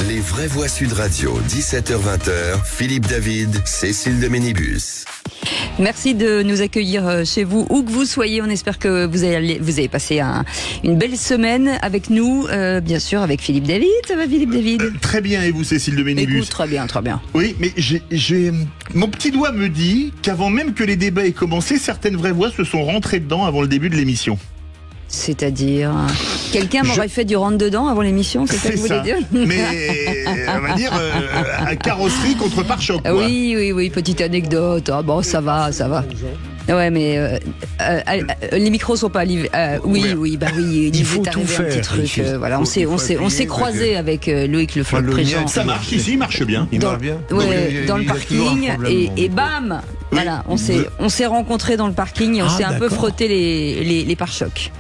Les vraies voix Sud Radio, 17h-20h, Philippe David, Cécile de Ménibus. Merci de nous accueillir chez vous, où que vous soyez. On espère que vous avez passé une belle semaine avec nous, bien sûr, avec Philippe David. Ça va, Philippe David? Très bien, et vous, Cécile de Ménibus? Écoute, très bien, très bien. Oui, mais mon petit doigt me dit qu'avant même que les débats aient commencé, certaines vraies voix se sont rentrées dedans avant le début de l'émission. C'est-à-dire, quelqu'un m'aurait fait du rentre-dedans avant l'émission, c'est ça que vous voulez dire? Mais on va dire carrosserie contre pare-choc. Oui, petite anecdote. Ah bon, ça va. Ouais, mais les micros sont pas livrés. Oui, il faut tout faire. Un petit truc. Voilà, on s'est croisé avec Loïc Le Floch-Préjean. Ça marche ici, il marche bien. Il marche bien. Dans le parking et bam. Oui. Voilà, on s'est rencontrés dans le parking et on s'est un peu frotté les pare-chocs.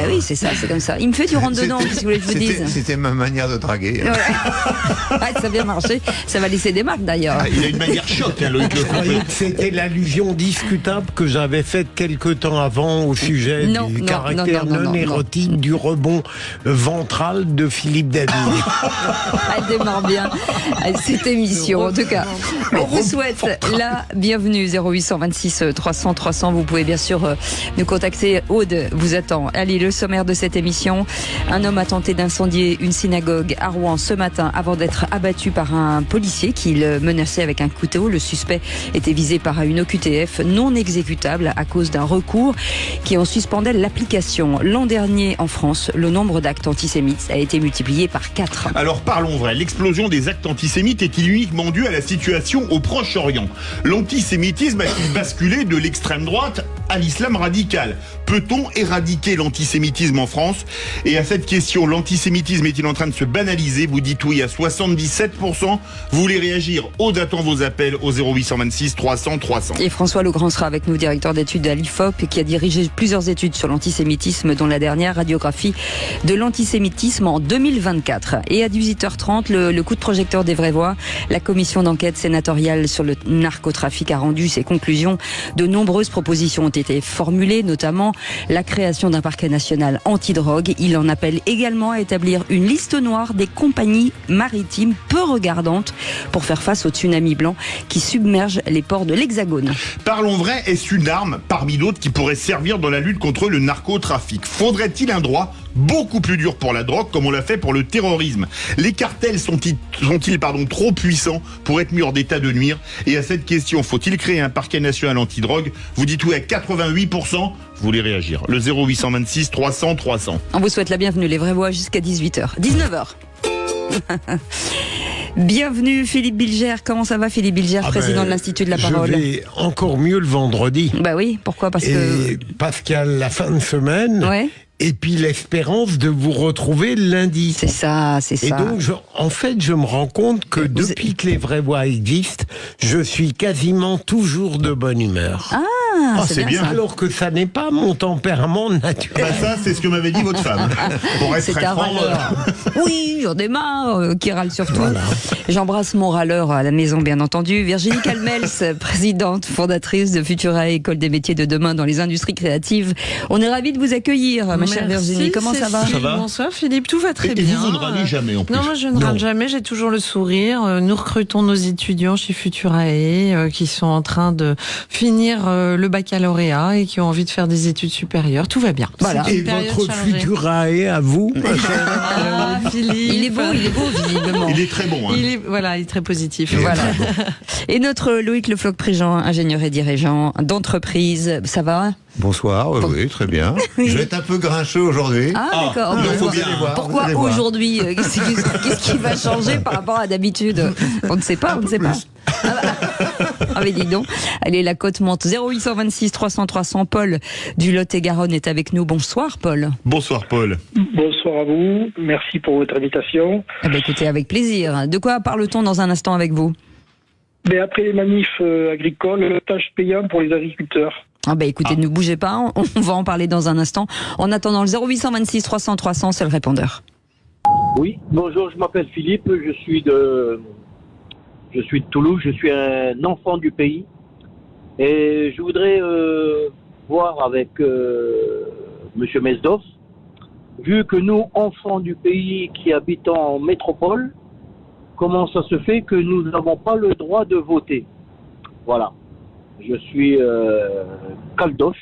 Oui, c'est ça, c'est comme ça. Il me fait du rentre-dedans, si vous voulez que je vous dise. C'était ma manière de draguer. Ça a bien marché. Ça va laisser des marques d'ailleurs. Il a une manière choc, Loïc Le Floch. C'était l'allusion discutable que j'avais faite quelque temps avant au sujet du caractère non érotique du rebond ventral de Philippe David. Elle démarre bien cette émission. En tout cas, on vous souhaite la bienvenue. 0826 300 300. Vous pouvez bien sûr nous contacter. Aude vous attend. Allez, le sommaire de cette émission. Un homme a tenté d'incendier une synagogue à Rouen ce matin avant d'être abattu par un policier qui le menaçait avec un couteau. Le suspect était visé par une OQTF non exécutable à cause d'un recours qui en suspendait l'application. L'an dernier, en France, le nombre d'actes antisémites a été multiplié par 4. Alors parlons vrai, l'explosion des actes antisémites est-il uniquement due à la situation au Proche-Orient? L'antisémitisme a-t-il basculé de l'extrême droite à l'islam radical? Peut-on éradiquer l'antisémitisme en France? Et à cette question, l'antisémitisme est-il en train de se banaliser? Vous dites oui à 77%. Vous voulez réagir? Aude attend vos appels au 0826 300 300. Et François Legrand sera avec nous, directeur d'études à l'IFOP, qui a dirigé plusieurs études sur l'antisémitisme, dont la dernière radiographie de l'antisémitisme en 2024. Et à 18h30, le coup de projecteur des vraies voix, la commission d'enquête sénatoriale sur le narcotrafic a rendu ses conclusions. De nombreuses propositions ont été formulées, notamment la création d'un parquet national anti-drogue. Il en appelle également à établir une liste noire des compagnies maritimes peu regardantes pour faire face au tsunami blanc qui submerge les ports de l'Hexagone. Parlons vrai, est-ce une arme parmi d'autres qui pourrait servir dans la lutte contre le narcotrafic? Faudrait-il un droit beaucoup plus dur pour la drogue comme on l'a fait pour le terrorisme? Les cartels sont-ils trop puissants pour être mis hors d'état de nuire? Et à cette question, faut-il créer un parquet national anti-drogue? Vous dites oui à 88%. Vous voulez réagir? Le 0826 300 300. On vous souhaite la bienvenue, les vraies voix jusqu'à 18h. 19h. Bienvenue Philippe Bilger. Comment ça va Philippe Bilger, président de l'Institut de la Parole? Je vais encore mieux le vendredi. Bah oui, pourquoi? Parce qu'il y a la fin de semaine. Ouais. Et puis l'espérance de vous retrouver lundi. C'est ça. Et donc, je me rends compte que depuis que les vraies voix existent, je suis quasiment toujours de bonne humeur. C'est bien. Alors que ça n'est pas mon tempérament naturel. Ça, c'est ce que m'avait dit votre femme. Pour être très franc. Oui, j'en ai marre qui râle sur toi. Voilà. J'embrasse mon râleur à la maison, bien entendu. Virginie Calmels, présidente, fondatrice de Futura, école des métiers de demain dans les industries créatives. On est ravis de vous accueillir, ma chère Virginie. Comment ça va? Ça va. Bonsoir Philippe, tout va très bien. Et vous ne râlez jamais en plus? Non, moi je ne râle jamais, j'ai toujours le sourire. Nous recrutons nos étudiants chez Futurae qui sont en train de finir le baccalauréat et qui ont envie de faire des études supérieures. Tout va bien. Voilà. Et votre Futurae à vous? Philippe. Il est beau, visiblement. Il est très bon. Il est très positif. Voilà. Et notre Loïc Le Floch-Préjean, ingénieur et dirigeant d'entreprise, ça va? Bonsoir, oui, très bien. Oui. Je vais être un peu grincheux aujourd'hui. D'accord. Pourquoi aujourd'hui? Qu'est-ce qui va changer par rapport à d'habitude? On ne sait pas. Mais dis donc. Allez, la cote monte. 0826 300 300. Paul du Lot-et-Garonne est avec nous. Bonsoir Paul. Bonsoir Paul. Bonsoir à vous. Merci pour votre invitation. Écoutez, avec plaisir. De quoi parle-t-on dans un instant avec vous? Après les manifs agricoles, tâches payantes pour les agriculteurs. Écoutez, ne bougez pas, on va en parler dans un instant. En attendant, le 0826 300 300, c'est le répondeur. Oui, bonjour, je m'appelle Philippe, je suis de Toulouse, je suis un enfant du pays. Et je voudrais voir avec Monsieur Mesdorf vu que nous, enfants du pays qui habitons en métropole, comment ça se fait que nous n'avons pas le droit de voter? Voilà. Je suis caldoche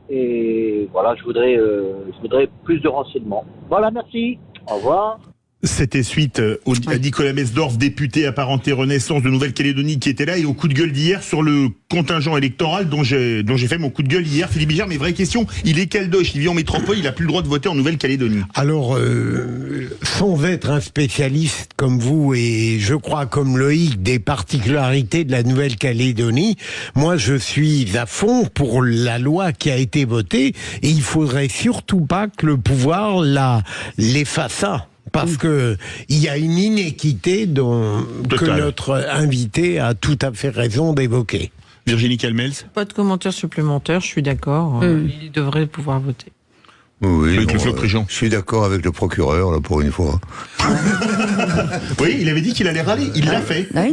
et voilà, je voudrais plus de renseignements. Voilà, merci. Au revoir. C'était suite à Nicolas Mesdorf, député apparenté Renaissance de Nouvelle-Calédonie, qui était là, et au coup de gueule d'hier sur le contingent électoral dont j'ai fait mon coup de gueule hier. Philippe Bigard, mais vraie question, il est caldoche, il vit en métropole, il a plus le droit de voter en Nouvelle-Calédonie. Alors, sans être un spécialiste comme vous et je crois comme Loïc des particularités de la Nouvelle-Calédonie, moi je suis à fond pour la loi qui a été votée et il faudrait surtout pas que le pouvoir l'efface. Parce que il y a une inéquité que notre invité a tout à fait raison d'évoquer. Virginie Calmels. Pas de commentaires supplémentaires, je suis d'accord. Il devrait pouvoir voter. Oui, avec le Floch-Prigent. Je suis d'accord avec le procureur, là, pour une fois. Oui, il avait dit qu'il allait râler, il l'a fait. Non,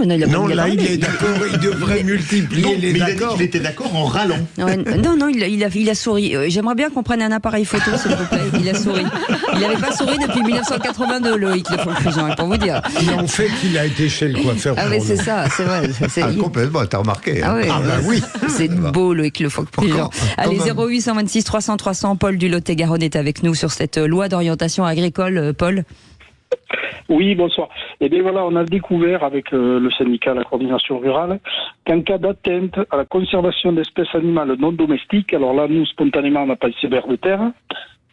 il est d'accord, il devrait multiplier les mais accords. il était d'accord en râlant. Il a souri. J'aimerais bien qu'on prenne un appareil photo, s'il vous plaît. Il a souri. Il n'avait pas souri depuis 1982, Loïc Le Floch-Prigent, pour vous dire. Mais en fait, il a été chez le coiffeur. Ah oui, c'est ça, c'est vrai. Complètement, t'as remarqué. Ah, Hein. oui. C'est beau, Loïc Le Floch-Prigent. Allez, 0826 300 300, Paul du Lot-et-Garonne est avec nous sur cette loi d'orientation agricole. Paul. Oui, bonsoir. Eh bien voilà, on a découvert avec le syndicat, la coordination rurale, qu'en cas d'atteinte à la conservation d'espèces animales non domestiques, alors là, nous, spontanément, on a pensé vers de terre,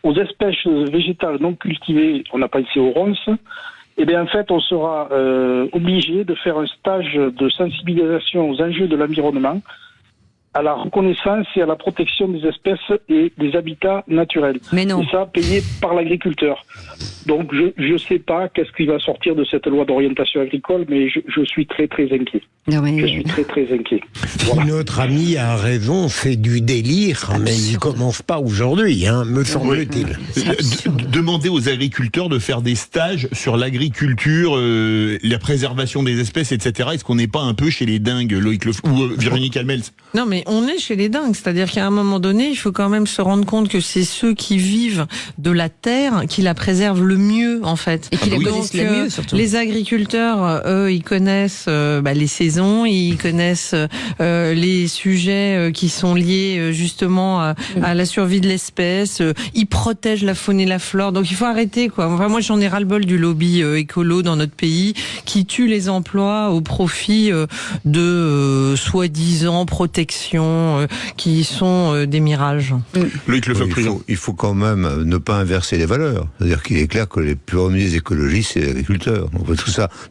aux espèces végétales non cultivées, on a pensé aux ronces, eh bien en fait, on sera obligé de faire un stage de sensibilisation aux enjeux de l'environnement, à la reconnaissance et à la protection des espèces et des habitats naturels. Mais non. Et ça, payé par l'agriculteur. Donc, je ne sais pas qu'est-ce qui va sortir de cette loi d'orientation agricole, mais je suis très, très inquiet. Non, mais... Je suis très, très inquiet. Voilà. Si notre ami a raison, c'est du délire, mais il ne commence pas aujourd'hui, me semble-t-il. Demander aux agriculteurs de faire des stages sur l'agriculture, la préservation des espèces, etc. Est-ce qu'on n'est pas un peu chez les dingues, Loïc ou Virginie Calmels? Non, mais on est chez les dingues. C'est-à-dire qu'à un moment donné, il faut quand même se rendre compte que c'est ceux qui vivent de la terre qui la préservent le mieux, en fait. Et qui la connaissent le mieux, surtout. Les agriculteurs, eux, ils connaissent les saisons, ils connaissent les sujets qui sont liés justement à la survie de l'espèce. Ils protègent la faune et la flore. Donc il faut arrêter, quoi. Enfin, moi, j'en ai ras-le-bol du lobby écolo dans notre pays qui tue les emplois au profit de soi-disant protection qui sont des mirages. Loïc Le Floch-Prigent. Il faut quand même ne pas inverser les valeurs. C'est-à-dire qu'il est clair que les premiers écologistes, c'est les agriculteurs. Donc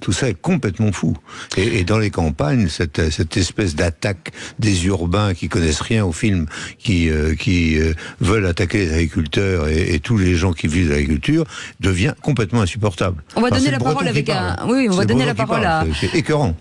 tout ça est complètement fou. Et dans les campagnes, cette espèce d'attaque des urbains qui connaissent rien au film, qui veulent attaquer les agriculteurs et tous les gens qui vivent de l'agriculture, devient complètement insupportable. On va donner la parole avec on va donner la parole à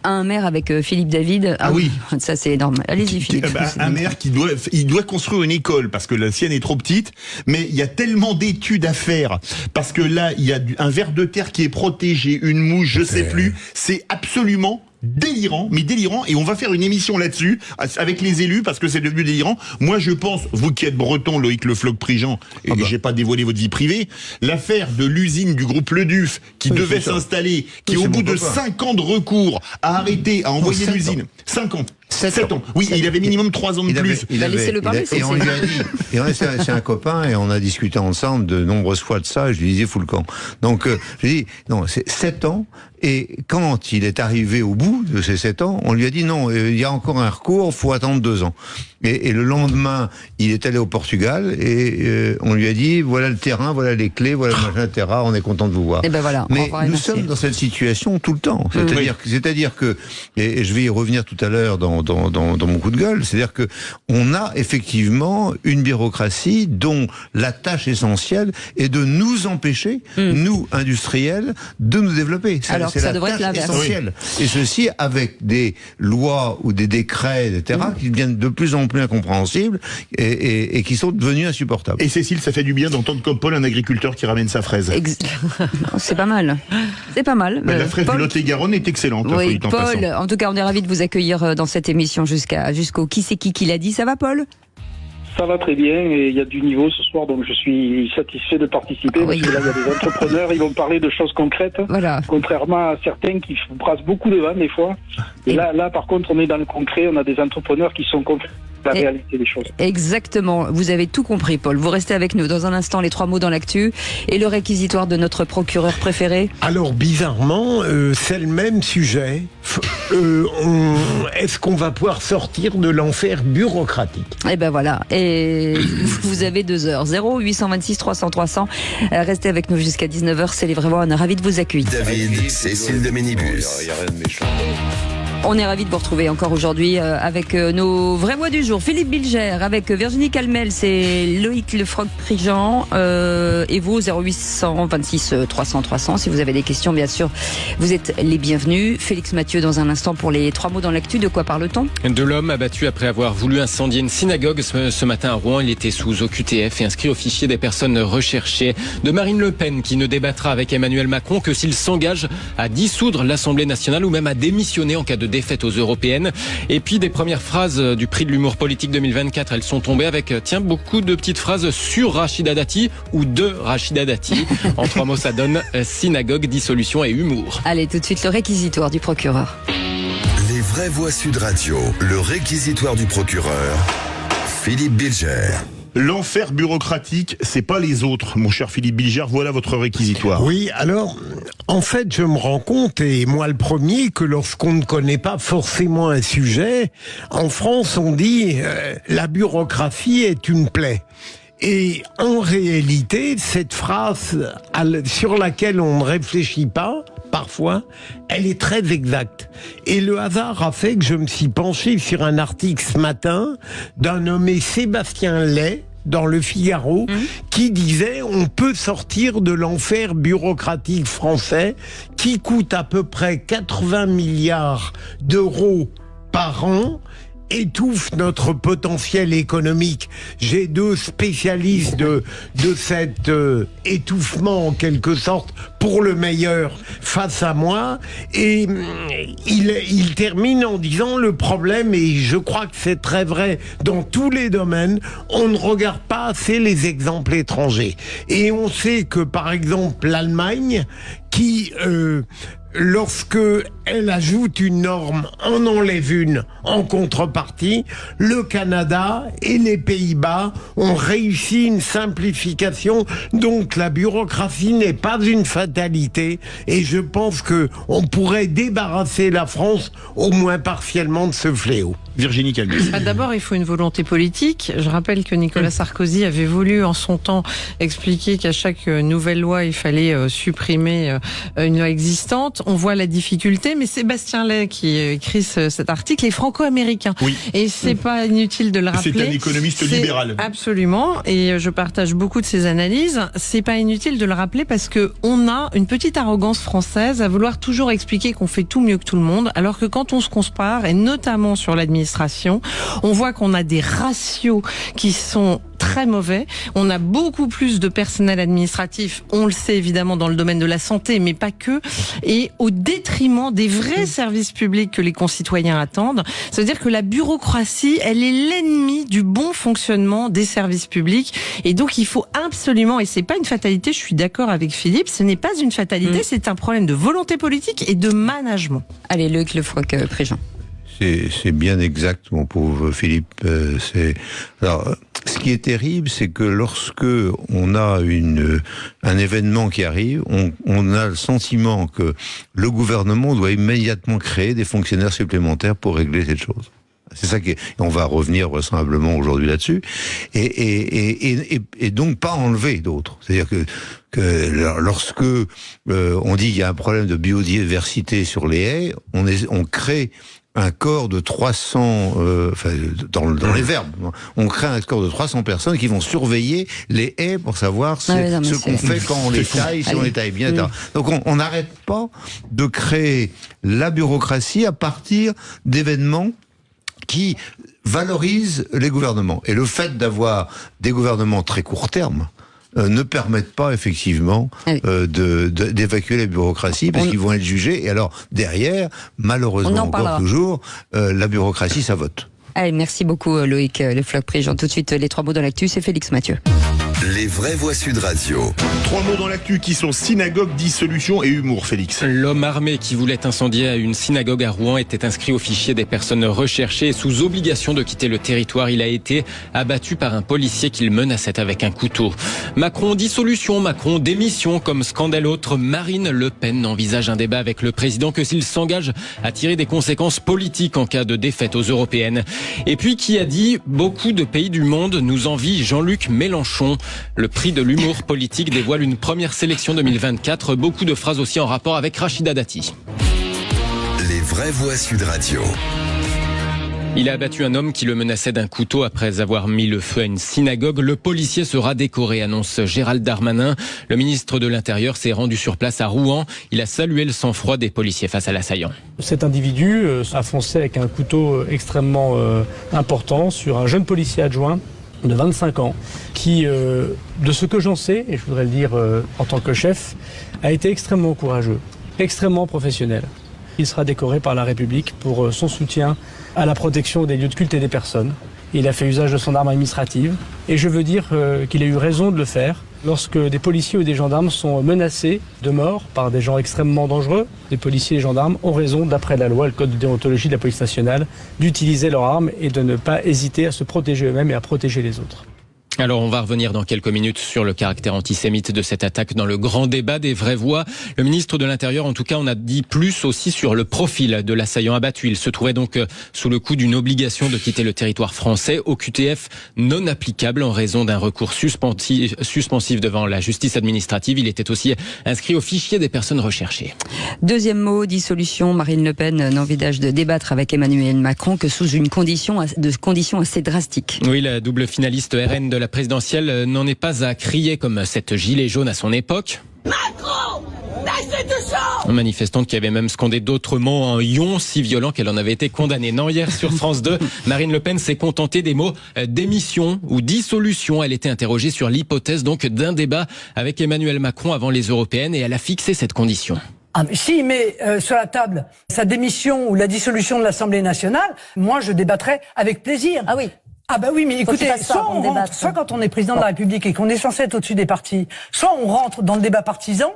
un maire avec Philippe David. Ah oui. Ça c'est énorme. Allez-y Philippe. Un maire qui doit construire une école parce que la sienne est trop petite, mais il y a tellement d'études à faire parce que là il y a un ver de terre qui est protégé, une mouche, je sais plus, c'est absolument délirant, et on va faire une émission là-dessus avec les élus parce que c'est devenu délirant. Moi je pense, vous qui êtes breton, Loïc Le Floch-Prigent, et j'ai pas dévoilé votre vie privée, l'affaire de l'usine du groupe Leduf qui devait s'installer, qui au bout de 5 ans de recours a arrêté, a envoyé l'usine. 7 ans. Oui, il avait minimum 3 ans de plus. Laissez-le parler. Et on lui a dit, c'est un copain et on a discuté ensemble de nombreuses fois de ça et je lui disais fous le camp. Donc je lui dis non, c'est 7 ans. Et quand il est arrivé au bout de ces 7 ans, on lui a dit non, il y a encore un recours, faut attendre 2 ans. Et le lendemain, il est allé au Portugal et on lui a dit voilà le terrain, voilà les clés, voilà le machin, etc. On est content de vous voir. Et ben voilà, mais nous sommes dans cette situation tout le temps. C'est-à-dire que, et je vais y revenir tout à l'heure dans mon coup de gueule, c'est-à-dire que on a effectivement une bureaucratie dont la tâche essentielle est de nous empêcher, nous industriels, de nous développer. Alors que ça devrait être l'inverse. Essentielle. Et ceci avec des lois ou des décrets, etc., qui deviennent de plus en plus incompréhensibles et qui sont devenus insupportables. Et Cécile, ça fait du bien d'entendre comme Paul, un agriculteur qui ramène sa fraise. C'est pas mal. C'est pas mal. Mais la fraise du Lot-et-Garonne est excellente. Oui, Paul, en tout cas, on est ravis de vous accueillir dans cette émission jusqu'au qui c'est qui l'a dit. Ça va, Paul ? Ça va très bien et il y a du niveau ce soir, donc je suis satisfait de participer parce que là il y a des entrepreneurs, ils vont parler de choses concrètes, contrairement à certains qui brassent beaucoup de vent des fois. Et là par contre on est dans le concret, on a des entrepreneurs qui sont concrets. La réalité des choses. Exactement, vous avez tout compris Paul. Vous restez avec nous dans un instant, les 3 mots dans l'actu et le réquisitoire de notre procureur préféré. Alors bizarrement, c'est le même sujet. Est-ce qu'on va pouvoir sortir de l'enfer bureaucratique? Eh ben voilà, et vous avez 2 heures. 0826 300 300. Restez avec nous jusqu'à 19h, c'est vraiment on est ravis de vous accueillir. David, Cécile de Ménibus. Il n'y a rien de méchant. On est ravis de vous retrouver encore aujourd'hui avec nos vraies voix du jour. Philippe Bilger, avec Virginie Calmel, c'est Loïc Lefroc-Prigent et vous 0826 300 300. Si vous avez des questions, bien sûr, vous êtes les bienvenus. Félix Mathieu dans un instant pour les 3 mots dans l'actu. De quoi parle-t-on? De l'homme abattu après avoir voulu incendier une synagogue ce matin à Rouen. Il était sous OQTF et inscrit au fichier des personnes recherchées. De Marine Le Pen qui ne débattra avec Emmanuel Macron que s'il s'engage à dissoudre l'Assemblée nationale ou même à démissionner en cas de défaite aux européennes. Et puis des premières phrases du prix de l'humour politique 2024, elles sont tombées avec beaucoup de petites phrases sur Rachida Dati ou de Rachida Dati. En 3 mots, ça donne synagogue, dissolution et humour. Allez, tout de suite le réquisitoire du procureur. Les vraies voix Sud Radio, le réquisitoire du procureur, Philippe Bilger. L'enfer bureaucratique, c'est pas les autres, mon cher Philippe Bilger, voilà votre réquisitoire. Oui, alors, en fait, je me rends compte, et moi le premier, que lorsqu'on ne connaît pas forcément un sujet, en France, on dit la bureaucratie est une plaie. Et en réalité, cette phrase sur laquelle on ne réfléchit pas, parfois, elle est très exacte. Et le hasard a fait que je me suis penché sur un article ce matin d'un nommé Sébastien Lay, dans Le Figaro, qui disait on peut sortir de l'enfer bureaucratique français qui coûte à peu près 80 milliards d'euros par an, étouffe notre potentiel économique. J'ai 2 spécialistes de cet étouffement en quelque sorte pour le meilleur face à moi, et il termine en disant le problème, et je crois que c'est très vrai dans tous les domaines, on ne regarde pas assez les exemples étrangers. Et on sait que par exemple l'Allemagne qui lorsque elle ajoute une norme, en enlève une en contrepartie. Le Canada et les Pays-Bas ont réussi une simplification. Donc la bureaucratie n'est pas une fatalité. Et je pense que on pourrait débarrasser la France, au moins partiellement, de ce fléau. Virginie Calmel. D'abord, il faut une volonté politique. Je rappelle que Nicolas Sarkozy avait voulu en son temps expliquer qu'à chaque nouvelle loi, il fallait supprimer une loi existante. On voit la difficulté, mais Sébastien Lay qui écrit cet article est franco-américain. Oui. Et c'est pas inutile de le rappeler. C'est un économiste libéral. Absolument. Et je partage beaucoup de ses analyses. C'est pas inutile de le rappeler parce que on a une petite arrogance française à vouloir toujours expliquer qu'on fait tout mieux que tout le monde, alors que quand on se compare, et notamment sur l'administration, on voit qu'on a des ratios qui sont très mauvais. On a beaucoup plus de personnel administratif, on le sait évidemment dans le domaine de la santé, mais pas que, et au détriment des vrais services publics que les concitoyens attendent. Ça veut dire que la bureaucratie, elle est l'ennemi du bon fonctionnement des services publics, et donc il faut absolument, et c'est pas une fatalité, je suis d'accord avec Philippe, ce n'est pas une fatalité, c'est un problème de volonté politique et de management. Allez, Loïc Lefroc-Prigent. C'est bien exact, mon pauvre Philippe. Alors, ce qui est terrible, c'est que lorsque on a un événement qui arrive, on a le sentiment que le gouvernement doit immédiatement créer des fonctionnaires supplémentaires pour régler cette chose. C'est ça on va revenir vraisemblablement aujourd'hui là-dessus, et donc pas enlever d'autres. C'est-à-dire que lorsque on dit qu'il y a un problème de biodiversité sur les haies, on crée un corps de 300, dans les verbes, on crée un corps de 300 personnes qui vont surveiller les haies pour savoir ce qu'on fait quand on les taille, si on les taille bien, etc. Donc on n'arrête pas de créer la bureaucratie à partir d'événements qui valorisent les gouvernements. Et le fait d'avoir des gouvernements très court terme ne permettent pas effectivement d'évacuer la bureaucratie, parce qu'ils vont être jugés. Et alors derrière, malheureusement encore toujours, la bureaucratie, ça vote. Allez, merci beaucoup Loïc Le Floch-Prigent. Tout de suite, les 3 mots dans l'actu, c'est Félix Mathieu. Les vraies voix Sud Radio. 3 mots dans l'actu qui sont synagogue, dissolution et humour, Félix. L'homme armé qui voulait incendier une synagogue à Rouen était inscrit au fichier des personnes recherchées et sous obligation de quitter le territoire. Il a été abattu par un policier qu'il menaçait avec un couteau. Macron dissolution, Macron démission. Comme scandale autre, Marine Le Pen n'envisage un débat avec le président que s'il s'engage à tirer des conséquences politiques en cas de défaite aux européennes. Et puis qui a dit « Beaucoup de pays du monde nous envient Jean-Luc Mélenchon ». Le prix de l'humour politique dévoile une première sélection 2024. Beaucoup de phrases aussi en rapport avec Rachida Dati. Les vraies voix Sud Radio. Il a abattu un homme qui le menaçait d'un couteau après avoir mis le feu à une synagogue. Le policier sera décoré, annonce Gérald Darmanin. Le ministre de l'Intérieur s'est rendu sur place à Rouen. Il a salué le sang-froid des policiers face à l'assaillant. Cet individu a foncé avec un couteau extrêmement important sur un jeune policier adjoint de 25 ans qui, de ce que j'en sais, et je voudrais le dire en tant que chef, a été extrêmement courageux, extrêmement professionnel. Il sera décoré par la République pour son soutien à la protection des lieux de culte et des personnes. Il a fait usage de son arme administrative et je veux dire qu'il a eu raison de le faire. Lorsque des policiers ou des gendarmes sont menacés de mort par des gens extrêmement dangereux, les policiers et les gendarmes ont raison, d'après la loi, le code de déontologie de la police nationale, d'utiliser leur arme et de ne pas hésiter à se protéger eux-mêmes et à protéger les autres. Alors on va revenir dans quelques minutes sur le caractère antisémite de cette attaque dans le grand débat des vraies voix. Le ministre de l'Intérieur, en tout cas, en a dit plus aussi sur le profil de l'assaillant abattu. Il se trouvait donc sous le coup d'une obligation de quitter le territoire français, OQTF non applicable en raison d'un recours suspensif devant la justice administrative. Il était aussi inscrit au fichier des personnes recherchées. Deuxième mot, dissolution. Marine Le Pen n'envisage de débattre avec Emmanuel Macron que sous une condition assez drastique. Oui, la double finaliste RN de la présidentielle n'en est pas à crier comme cette gilet jaune à son époque. Macron, destitution ! Manifestante qui avait même scandé d'autres mots en ion si violent qu'elle en avait été condamnée. Non, hier sur France 2, Marine Le Pen s'est contentée des mots démission ou dissolution. Elle était interrogée sur l'hypothèse donc d'un débat avec Emmanuel Macron avant les européennes et elle a fixé cette condition. Ah, mais s'il met sur la table sa démission ou la dissolution de l'Assemblée nationale, moi je débattrai avec plaisir. Ah oui. Ah bah oui, mais écoutez, soit quand on est président de la République et qu'on est censé être au-dessus des partis, soit on rentre dans le débat partisan,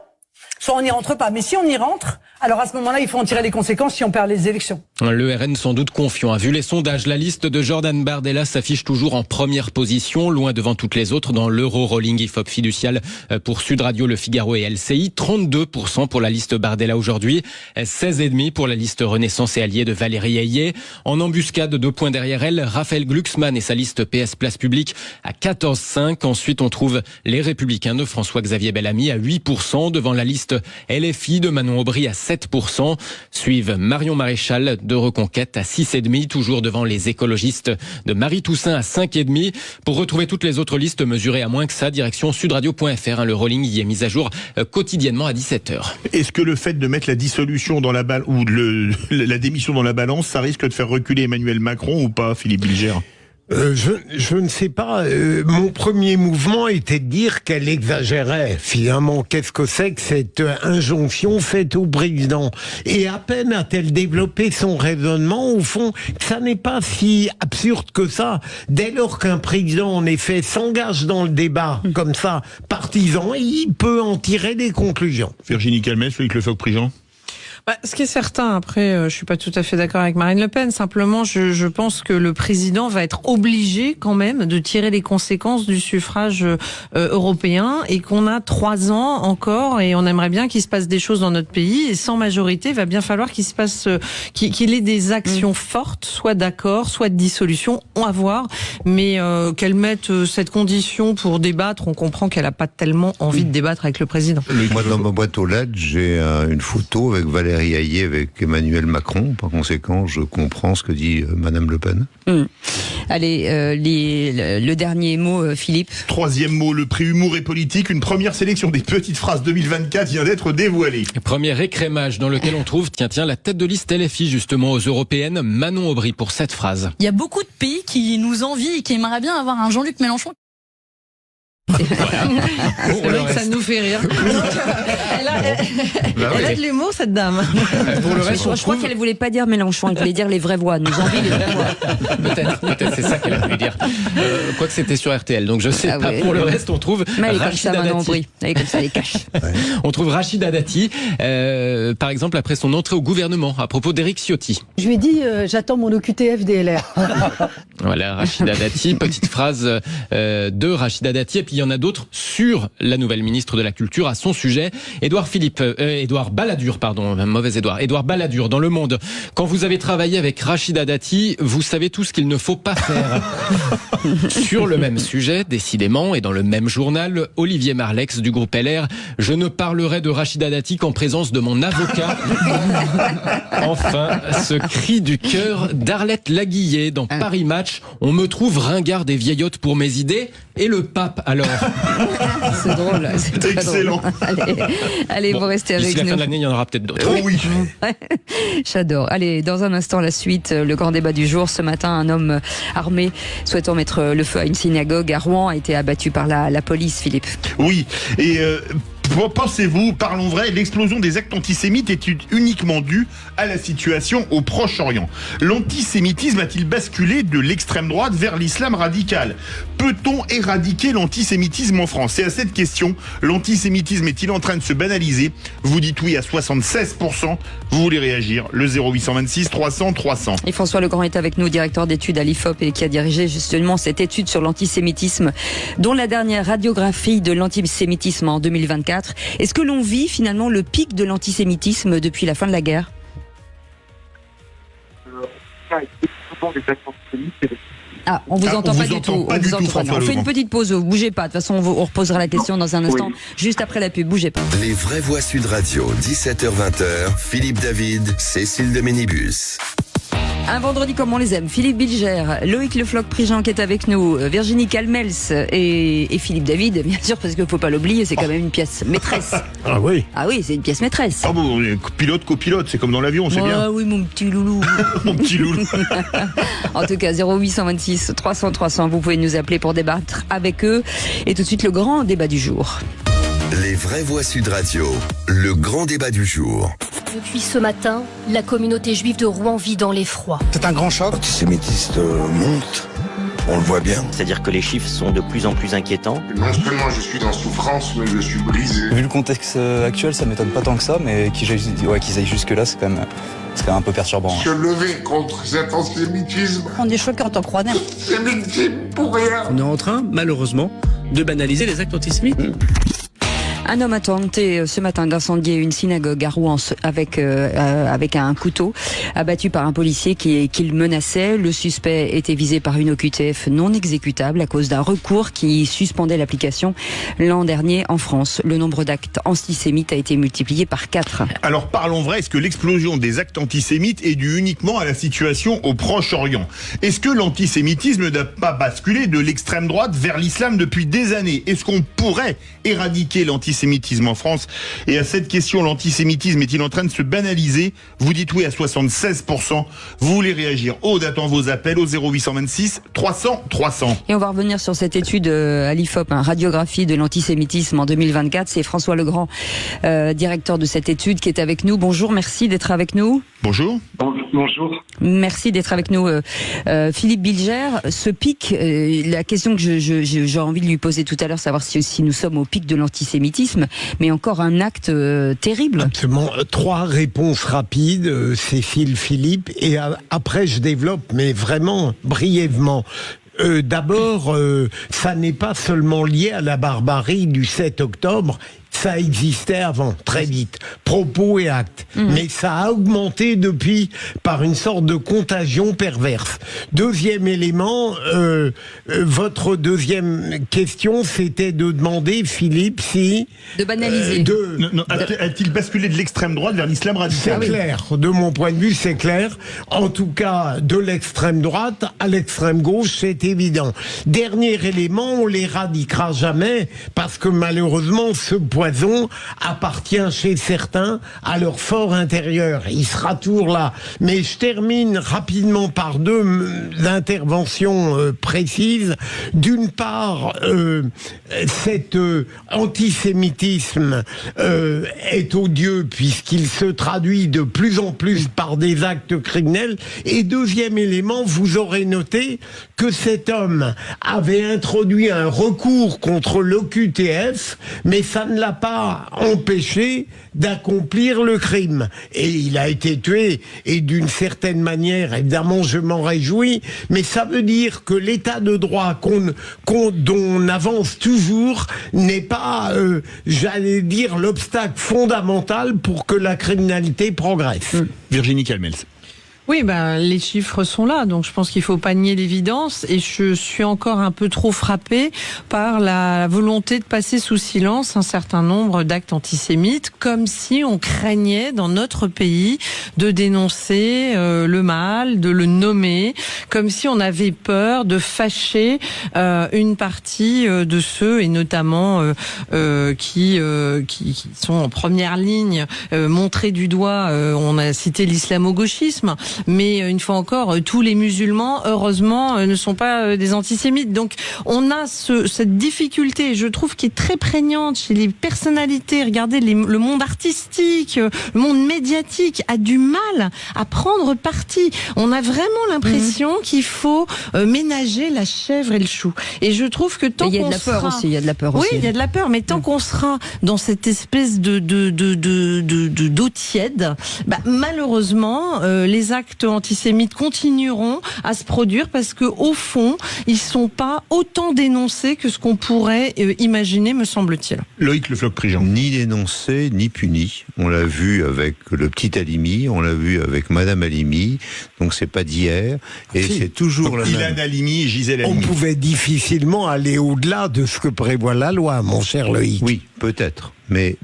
soit on n'y rentre pas. Mais si on y rentre, alors à ce moment-là, il faut en tirer les conséquences si on perd les élections. Le RN sans doute confiant. A vu les sondages, la liste de Jordan Bardella s'affiche toujours en première position, loin devant toutes les autres dans l'Euro-Rolling IFOP fiducial pour Sud Radio, Le Figaro et LCI. 32% pour la liste Bardella aujourd'hui, 16,5% pour la liste Renaissance et Alliés de Valérie Ayé. En embuscade, 2 points derrière elle, Raphaël Glucksmann et sa liste PS Place Publique à 14,5%. Ensuite, on trouve les Républicains de François-Xavier Bellamy à 8%, devant la liste LFI de Manon Aubry à 7%. Suivent Marion Maréchal de Reconquête à 6,5%, toujours devant les écologistes de Marie Toussaint à 5,5%. Pour retrouver toutes les autres listes mesurées à moins que ça, direction sudradio.fr. Le rolling y est mis à jour quotidiennement à 17h. Est-ce que le fait de mettre la dissolution dans la balle ou la démission dans la balance, ça risque de faire reculer Emmanuel Macron ou pas, Philippe Bilger ? Je ne sais pas. Mon premier mouvement était de dire qu'elle exagérait. Finalement, qu'est-ce que c'est que cette injonction faite au président? Et à peine a-t-elle développé son raisonnement, au fond, ça n'est pas si absurde que ça. Dès lors qu'un président, en effet, s'engage dans le débat, comme ça, partisan, il peut en tirer des conclusions. Virginie Calmès, Loïc Le Floch-Prigent. Ce qui est certain, après, je suis pas tout à fait d'accord avec Marine Le Pen. Simplement, je pense que le président va être obligé quand même de tirer les conséquences du suffrage européen et qu'on a 3 ans encore et on aimerait bien qu'il se passe des choses dans notre pays. Et sans majorité, il va bien falloir qu'il se passe, qu'il ait des actions fortes, soit d'accord, soit de dissolution. On va voir, mais qu'elle mette cette condition pour débattre, on comprend qu'elle a pas tellement envie de débattre avec le président. Moi, dans ma boîte aux lettres, j'ai une photo avec Valérie Ayé avec Emmanuel Macron. Par conséquent, je comprends ce que dit Madame Le Pen. Allez, le dernier mot, Philippe. 3e mot, le prix humour et politique. Une première sélection des petites phrases 2024 vient d'être dévoilée. Premier écrémage dans lequel on trouve, tiens, la tête de liste LFI justement aux européennes, Manon Aubry pour cette phrase. Il y a beaucoup de pays qui nous envient et qui aimeraient bien avoir un Jean-Luc Mélenchon. C'est vrai que ça nous fait rire. Elle a de l'humour, cette dame. Pour le reste, je crois qu'elle voulait pas dire Mélenchon, elle voulait dire les vraies voix. Nous envie les vraies voix. Peut-être, c'est ça qu'elle a voulu dire. Quoique c'était sur RTL, donc je sais pas. Ouais. Pour le reste, on trouve Mais elle est comme Rachida ça, Manon Dati. Aubry. Elle est comme ça, elle les cache. On trouve Rachida Dati, par exemple, après son entrée au gouvernement, à propos d'Éric Ciotti. Je lui ai dit, j'attends mon OQTF DLR. Voilà, Rachida Dati, petite phrase de Rachida Dati, et puis il y en a d'autres sur la nouvelle ministre de la Culture à son sujet. Édouard Balladur, Édouard Balladur dans Le Monde. Quand vous avez travaillé avec Rachida Dati, vous savez tout ce qu'il ne faut pas faire. Sur le même sujet, décidément, et dans le même journal, Olivier Marleix du groupe LR, je ne parlerai de Rachida Dati qu'en présence de mon avocat. Enfin, ce cri du cœur d'Arlette Laguillet dans Paris Match, on me trouve ringard et vieillotte pour mes idées, et le pape alors. C'est drôle, c'est très excellent. Drôle. Allez, vous restez avec nous. D'ici la fin de l'année, il y en aura peut-être d'autres. Oh oui. J'adore. Allez, dans un instant, la suite, le grand débat du jour. Ce matin, un homme armé souhaitant mettre le feu à une synagogue à Rouen a été abattu par la police, Philippe. Oui, et pensez-vous, parlons vrai, l'explosion des actes antisémites est uniquement due à la situation au Proche-Orient. L'antisémitisme a-t-il basculé de l'extrême droite vers l'islam radical ? Peut-on éradiquer l'antisémitisme en France ? Et à cette question, l'antisémitisme est-il en train de se banaliser ? Vous dites oui à 76%. Vous voulez réagir ? Le 0826 300 300. Et François Legrand est avec nous, directeur d'études à l'IFOP et qui a dirigé justement cette étude sur l'antisémitisme, dont la dernière radiographie de l'antisémitisme en 2024. Est-ce que l'on vit finalement le pic de l'antisémitisme depuis la fin de la guerre ? Ah, on vous entend pas du tout. On fait une petite pause. Bougez pas. De toute façon, on reposera la question dans un instant, juste après la pub. Bougez pas. Les vraies voix Sud Radio, 17h-20h, Philippe David, Cécile de Ménibus. Un vendredi comme on les aime. Philippe Bilger, Loïc Le Floch-Prigent qui est avec nous, Virginie Calmels et Philippe David, bien sûr, parce qu'il ne faut pas l'oublier, c'est quand même une pièce maîtresse. Ah oui. Ah oui, c'est une pièce maîtresse. Ah bon, pilote, copilote, c'est comme dans l'avion, c'est bien. Ah oui, mon petit loulou. Mon petit loulou. En tout cas, 0826 300 300, vous pouvez nous appeler pour débattre avec eux. Et tout de suite, le grand débat du jour. Les vraies voix Sud Radio, le grand débat du jour. Depuis ce matin, la communauté juive de Rouen vit dans l'effroi. C'est un grand choc. L'antisémitisme monte, on le voit bien. C'est-à-dire que les chiffres sont de plus en plus inquiétants. Non seulement je suis en souffrance, mais je suis brisé. Vu le contexte actuel, ça m'étonne pas tant que ça, mais qu'ils aillent jusque-là, c'est quand même un peu perturbant. Se lever contre cet antisémitisme. On est choqués en tant que Rouennais. C'est victime pour rien. On est en train, malheureusement, de banaliser les actes antisémites. Un homme a tenté ce matin d'incendier une synagogue à Rouen avec un couteau, abattu par un policier qui le menaçait. Le suspect était visé par une OQTF non exécutable à cause d'un recours qui suspendait l'application l'an dernier en France. Le nombre d'actes antisémites a été multiplié par 4. Alors parlons vrai, est-ce que l'explosion des actes antisémites est due uniquement à la situation au Proche-Orient ? Est-ce que l'antisémitisme n'a pas basculé de l'extrême droite vers l'islam depuis des années ? Est-ce qu'on pourrait éradiquer l'antisémitisme en France? Et à cette question, l'antisémitisme est-il en train de se banaliser? Vous dites oui à 76%. Vous voulez réagir? Aude attend vos appels au 0826 300 300. Et on va revenir sur cette étude à l'IFOP, radiographie de l'antisémitisme en 2024. C'est François Legrand, directeur de cette étude, qui est avec nous. Bonjour, merci d'être avec nous. Bonjour. Bonjour. Merci d'être avec nous. Philippe Bilger, ce pic, la question que j'ai envie de lui poser tout à l'heure, savoir si nous sommes au pic de l'antisémitisme, mais encore un acte terrible. Absolument. 3 réponses rapides, Cécile, Philippe, et après je développe, mais vraiment brièvement. D'abord, ça n'est pas seulement lié à la barbarie du 7 octobre, ça existait avant, très vite, propos et actes. Mais ça a augmenté depuis par une sorte de contagion perverse. Deuxième élément, votre deuxième question, c'était de demander, Philippe, si... De banaliser. A-t-il basculé de l'extrême droite vers l'islam radical? C'est clair, de mon point de vue, c'est clair. En tout cas, de l'extrême droite à l'extrême gauche, c'est évident. Dernier élément, on l'éradiquera jamais, parce que malheureusement, ce point poison appartient chez certains à leur fort intérieur. Il sera toujours là. Mais je termine rapidement par deux interventions précises. D'une part, cet antisémitisme est odieux puisqu'il se traduit de plus en plus par des actes criminels. Et deuxième élément, vous aurez noté que cet homme avait introduit un recours contre l'OQTF, mais ça ne l'a pas empêché d'accomplir le crime. Et il a été tué, et d'une certaine manière, évidemment, je m'en réjouis, mais ça veut dire que l'état de droit dont on avance toujours n'est pas, j'allais dire, l'obstacle fondamental pour que la criminalité progresse. Virginie Calmels. Oui, les chiffres sont là, donc je pense qu'il faut pas nier l'évidence, et je suis encore un peu trop frappée par la volonté de passer sous silence un certain nombre d'actes antisémites, comme si on craignait dans notre pays de dénoncer le mal, de le nommer, comme si on avait peur de fâcher une partie de ceux, et notamment qui sont en première ligne, montrés du doigt. On a cité l'islamo-gauchisme. Mais une fois encore, tous les musulmans, heureusement, ne sont pas des antisémites. Donc on a cette difficulté, je trouve, qui est très prégnante chez les personnalités. Regardez, le monde artistique, le monde médiatique a du mal à prendre parti. On a vraiment l'impression qu'il faut ménager la chèvre et le chou. Et je trouve que tant qu'on sera... Il y a de la peur aussi. Oui, il y a de la peur, mais tant qu'on sera dans cette espèce d'eau tiède, malheureusement, les actes antisémites continueront à se produire parce que au fond, ils sont pas autant dénoncés que ce qu'on pourrait imaginer, me semble-t-il. Loïc Le Floch-Prigent. Ni dénoncé, ni puni. On l'a vu avec le petit Halimi, on l'a vu avec Madame Halimi, donc c'est pas d'hier, et c'est toujours la même. Ilan Halimi et Gisèle Halimi. On pouvait difficilement aller au-delà de ce que prévoit la loi, mon cher Loïc. Oui, peut-être. Mais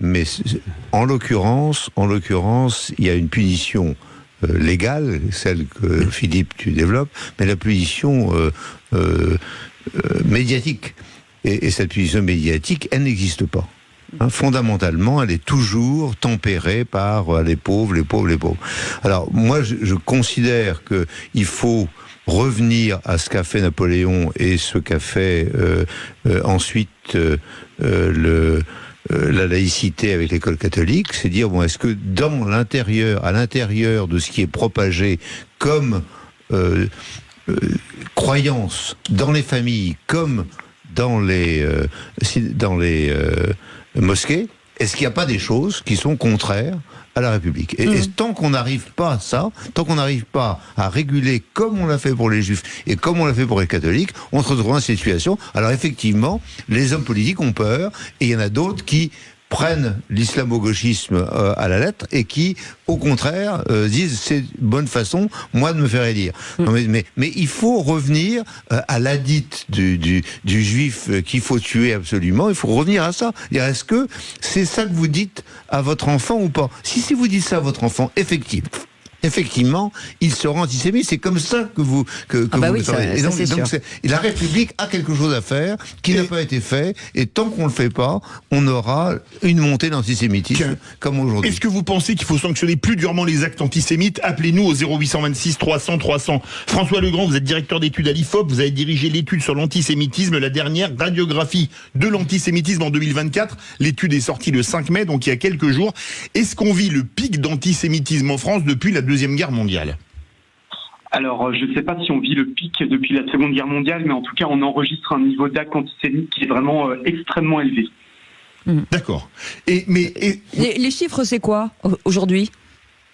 en l'occurrence, il y a une punition légale, celle que Philippe tu développes, mais la punition médiatique. Et cette punition médiatique, elle n'existe pas. Fondamentalement, elle est toujours tempérée par les pauvres. Alors moi, je considère qu'il faut revenir à ce qu'a fait Napoléon et ce qu'a fait ensuite la laïcité avec l'école catholique, c'est dire, est-ce que à l'intérieur de ce qui est propagé comme croyance dans les familles, comme dans les mosquées, est-ce qu'il n'y a pas des choses qui sont contraires à la République? Et tant qu'on n'arrive pas à ça, tant qu'on n'arrive pas à réguler comme on l'a fait pour les Juifs et comme on l'a fait pour les catholiques, on se retrouve dans cette situation. Alors effectivement, les hommes politiques ont peur, et il y en a d'autres qui prennent l'islamo-gauchisme à la lettre et qui, au contraire, disent c'est une bonne façon, moi, de me faire élire. Non, mais il faut revenir à l'adite du juif qu'il faut tuer absolument. Il faut revenir à ça. Est-ce que c'est ça que vous dites à votre enfant ou pas? Si vous dites ça à votre enfant, effectivement, il sera antisémite. C'est comme ça que vous... Et la République a quelque chose à faire qui n'a pas été fait, et tant qu'on ne le fait pas, on aura une montée d'antisémitisme comme aujourd'hui. Est-ce que vous pensez qu'il faut sanctionner plus durement les actes antisémites? Appelez-nous au 0826 300 300. François Legrand, vous êtes directeur d'études à l'IFOP, vous avez dirigé l'étude sur l'antisémitisme, la dernière radiographie de l'antisémitisme en 2024. L'étude est sortie le 5 mai, donc il y a quelques jours. Est-ce qu'on vit le pic d'antisémitisme en France depuis la Deuxième Guerre mondiale? Alors, je ne sais pas si on vit le pic depuis la Seconde Guerre mondiale, mais en tout cas, on enregistre un niveau d'actes antisémites qui est vraiment extrêmement élevé. D'accord. Les chiffres, c'est quoi aujourd'hui?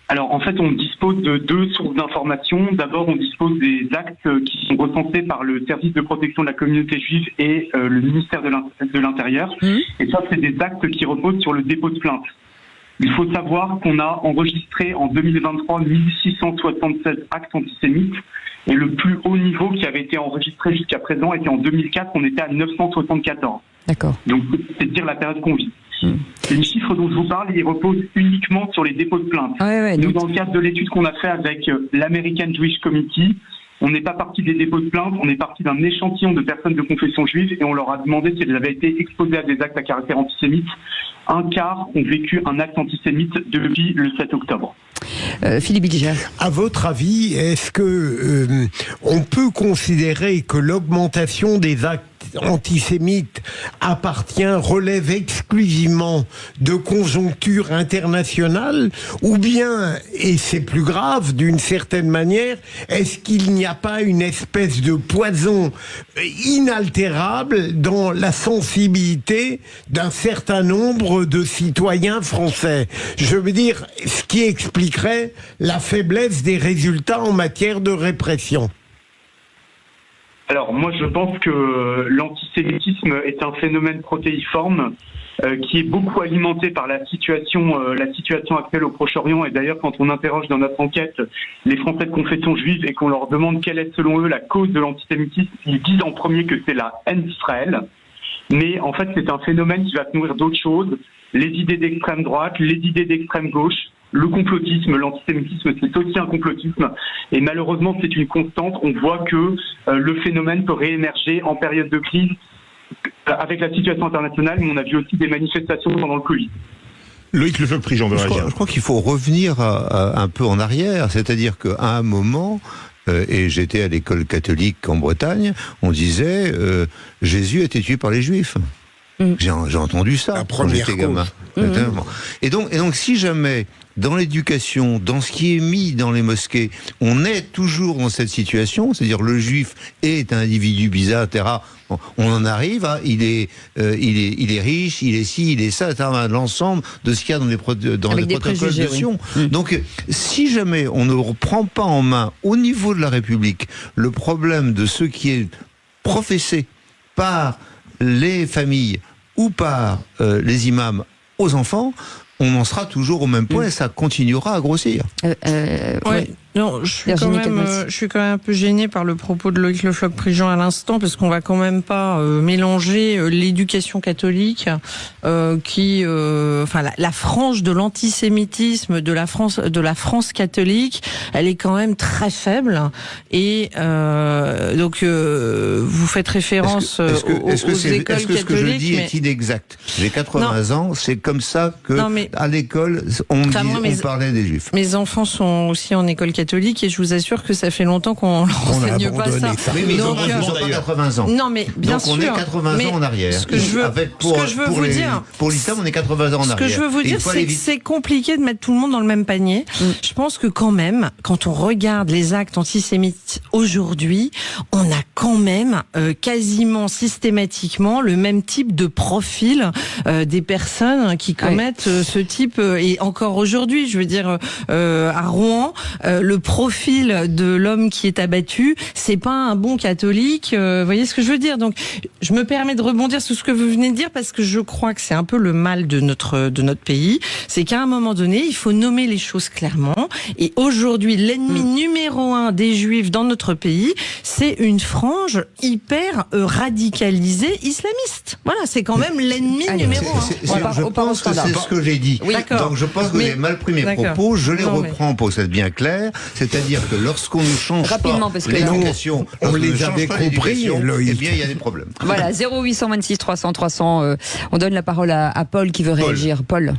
Alors, en fait, on dispose de deux sources d'informations. D'abord, on dispose des actes qui sont recensés par le service de protection de la communauté juive et le ministère de l'Intérieur. Et ça, c'est des actes qui reposent sur le dépôt de plainte. Il faut savoir qu'on a enregistré en 2023 1676 actes antisémites, et le plus haut niveau qui avait été enregistré jusqu'à présent était en 2004, on était à 974. D'accord. Donc c'est dire la période qu'on vit. Les chiffres dont je vous parle, ils reposent uniquement sur les dépôts de plainte. Nous, dans le cadre de l'étude qu'on a fait avec l'American Jewish Committee On n'est pas parti des dépôts de plainte, on est parti d'un échantillon de personnes de confession juive et on leur a demandé si elles avaient été exposées à des actes à caractère antisémite. Un quart ont vécu un acte antisémite depuis le 7 octobre. Philippe Bilger. À votre avis, est-ce que on peut considérer que l'augmentation des actes antisémites relève exclusivement de conjoncture internationale, ou bien, et c'est plus grave d'une certaine manière, est-ce qu'il n'y a pas une espèce de poison inaltérable dans la sensibilité d'un certain nombre de citoyens français? Je veux dire, ce qui expliquerait la faiblesse des résultats en matière de répression. Alors moi je pense que l'antisémitisme est un phénomène protéiforme qui est beaucoup alimenté par la situation actuelle au Proche-Orient. Et d'ailleurs, quand on interroge dans notre enquête les Français de confession juive et qu'on leur demande quelle est selon eux la cause de l'antisémitisme, ils disent en premier que c'est la haine d'Israël. Mais en fait c'est un phénomène qui va se nourrir d'autres choses, les idées d'extrême droite, les idées d'extrême gauche, le complotisme, l'antisémitisme, c'est aussi un complotisme. Et malheureusement, c'est une constante. On voit que le phénomène peut réémerger en période de crise avec la situation internationale, mais on a vu aussi des manifestations pendant le Covid. Loïc Lefebvre-Prigent veut réagir. Je crois qu'il faut revenir un peu en arrière. C'est-à-dire qu'à un moment, et j'étais à l'école catholique en Bretagne, on disait Jésus a été tué par les Juifs. J'ai entendu ça quand j'étais gamin. Et donc, si jamais dans l'éducation, dans ce qui est mis dans les mosquées, on est toujours dans cette situation, c'est-à-dire le juif est un individu bizarre, etc. Bon, on en arrive à il est riche, il est ci, il est ça, etc. L'ensemble de ce qu'il y a dans les protocoles de Sion. Oui. Donc, si jamais on ne reprend pas en main au niveau de la République le problème de ce qui est professé par les familles ou par les imams aux enfants, on en sera toujours au même point et ça continuera à grossir. Ouais. Non, je suis quand même un peu gênée par le propos de Loïc Lefebvre-Prigent à l'instant, parce qu'on va quand même pas mélanger l'éducation catholique, la frange de l'antisémitisme de la France catholique, elle est quand même très faible. Et donc vous faites référence aux écoles catholiques. Est-ce que ce que je dis est inexact? J'ai 80 ans, c'est comme ça que à l'école on parlait des Juifs. Mes enfants sont aussi en école catholique et je vous assure que ça fait longtemps qu'on leur enseigne pas ça. Oui, mais donc, ils ont pas 80 ans. Non, mais bien sûr. Donc on est 80 ans en arrière. Ce que je veux vous dire, pour l'islam, on est 80 ans en arrière. Ce que je veux vous dire, c'est que c'est compliqué de mettre tout le monde dans le même panier. Je pense que quand même, quand on regarde les actes antisémites aujourd'hui, on a quand même quasiment systématiquement le même type de profil des personnes qui commettent ce type. Et encore aujourd'hui, je veux dire, à Rouen, le profil de l'homme qui est abattu, c'est pas un bon catholique. Vous voyez ce que je veux dire? Donc, je me permets de rebondir sur ce que vous venez de dire parce que je crois que c'est un peu le mal de notre pays. C'est qu'à un moment donné, il faut nommer les choses clairement. Et aujourd'hui, l'ennemi numéro 1 des Juifs dans notre pays, c'est une frange hyper radicalisée islamiste. Voilà, c'est quand même l'ennemi numéro 1. Je pense que c'est ce que j'ai dit. Oui, donc je pense que vous avez mal pris mes propos. Je les reprends pour que ça soit bien clair. C'est-à-dire que lorsqu'on ne change pas l'éducation, on les avait compris, eh bien il y a des problèmes. Voilà, 0826 300 300. On donne la parole à Paul qui veut réagir. Paul.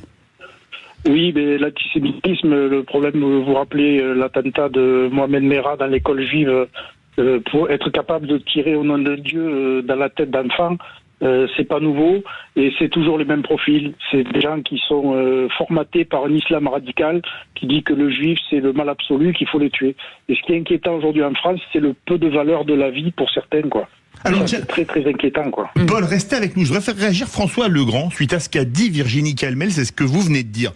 Oui, mais l'antisémitisme, le problème, vous vous rappelez l'attentat de Mohamed Merah dans l'école juive, pour être capable de tirer au nom de Dieu dans la tête d'enfants. C'est pas nouveau et c'est toujours les mêmes profils. C'est des gens qui sont formatés par un islam radical qui dit que le juif c'est le mal absolu, qu'il faut les tuer. Et ce qui est inquiétant aujourd'hui en France, c'est le peu de valeur de la vie pour certains, quoi. Alors, c'est très très inquiétant, quoi. Paul, restez avec nous. Je voudrais faire réagir François Legrand suite à ce qu'a dit Virginie Calmel, c'est ce que vous venez de dire.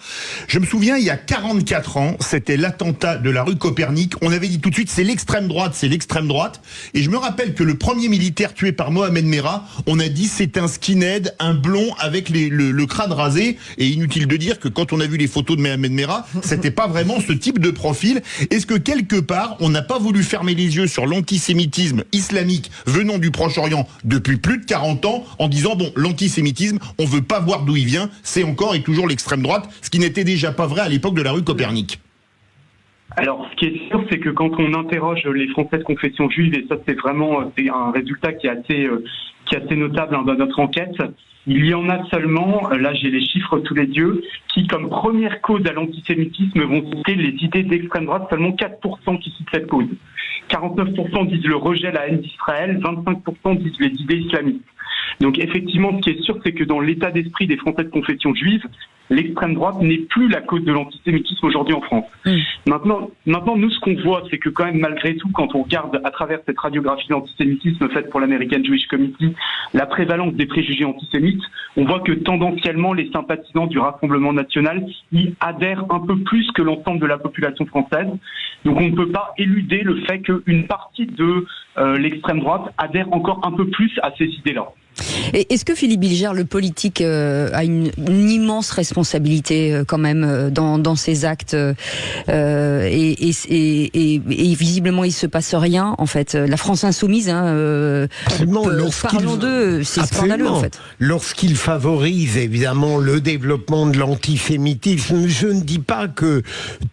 Je me souviens, il y a 44 ans, c'était l'attentat de la rue Copernic. On avait dit tout de suite, c'est l'extrême droite, c'est l'extrême droite. Et je me rappelle que le premier militaire tué par Mohamed Merah, on a dit c'est un skinhead, un blond avec le crâne rasé. Et inutile de dire que quand on a vu les photos de Mohamed Merah, c'était pas vraiment ce type de profil. Est-ce que quelque part, on n'a pas voulu fermer les yeux sur l'antisémitisme islamique venant du Proche-Orient depuis plus de 40 ans en disant bon, l'antisémitisme, on veut pas voir d'où il vient, c'est encore et toujours l'extrême droite, ce qui n'était déjà pas vrai à l'époque de la rue Copernic. Alors, ce qui est sûr, c'est que quand on interroge les Français de confession juive, et ça c'est un résultat qui est assez notable dans notre enquête, il y en a seulement, là j'ai les chiffres tous les yeux, qui comme première cause à l'antisémitisme vont citer les idées d'extrême droite, seulement 4% qui citent cette cause. 49% disent le rejet, la haine d'Israël, 25% disent les idées islamistes. Donc effectivement, ce qui est sûr, c'est que dans l'état d'esprit des Français de confession juive, l'extrême droite n'est plus la cause de l'antisémitisme aujourd'hui en France. Maintenant, nous, ce qu'on voit, c'est que quand même, malgré tout, quand on regarde à travers cette radiographie d'antisémitisme faite pour l'American Jewish Committee, la prévalence des préjugés antisémites, on voit que tendanciellement, les sympathisants du Rassemblement national y adhèrent un peu plus que l'ensemble de la population française. Donc on ne peut pas éluder le fait qu'une partie de l'extrême droite adhère encore un peu plus à ces idées-là. Et est-ce que Philippe Bilger, le politique, a une immense responsabilité quand même dans ses actes et visiblement il se passe rien en fait. La France insoumise, parlons d'eux, c'est scandaleux en fait. Lorsqu'il favorise évidemment le développement de l'antisémitisme, je ne dis pas que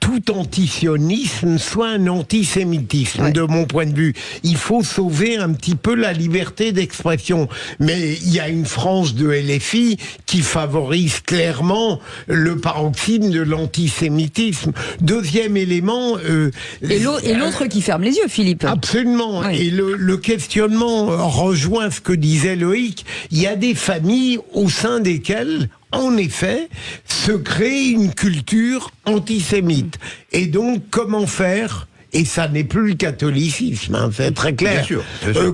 tout antisionisme soit un antisémitisme. De mon point de vue, il faut sauver un petit peu la liberté d'expression, mais il y a une frange de LFI qui favorise clairement le paroxysme de l'antisémitisme. Deuxième élément... et l'autre qui ferme les yeux, Philippe. Absolument. Oui. Et le questionnement rejoint ce que disait Loïc. Il y a des familles au sein desquelles... en effet, se crée une culture antisémite. Et donc, comment faire ? Et ça n'est plus le catholicisme, c'est très clair. Bien sûr.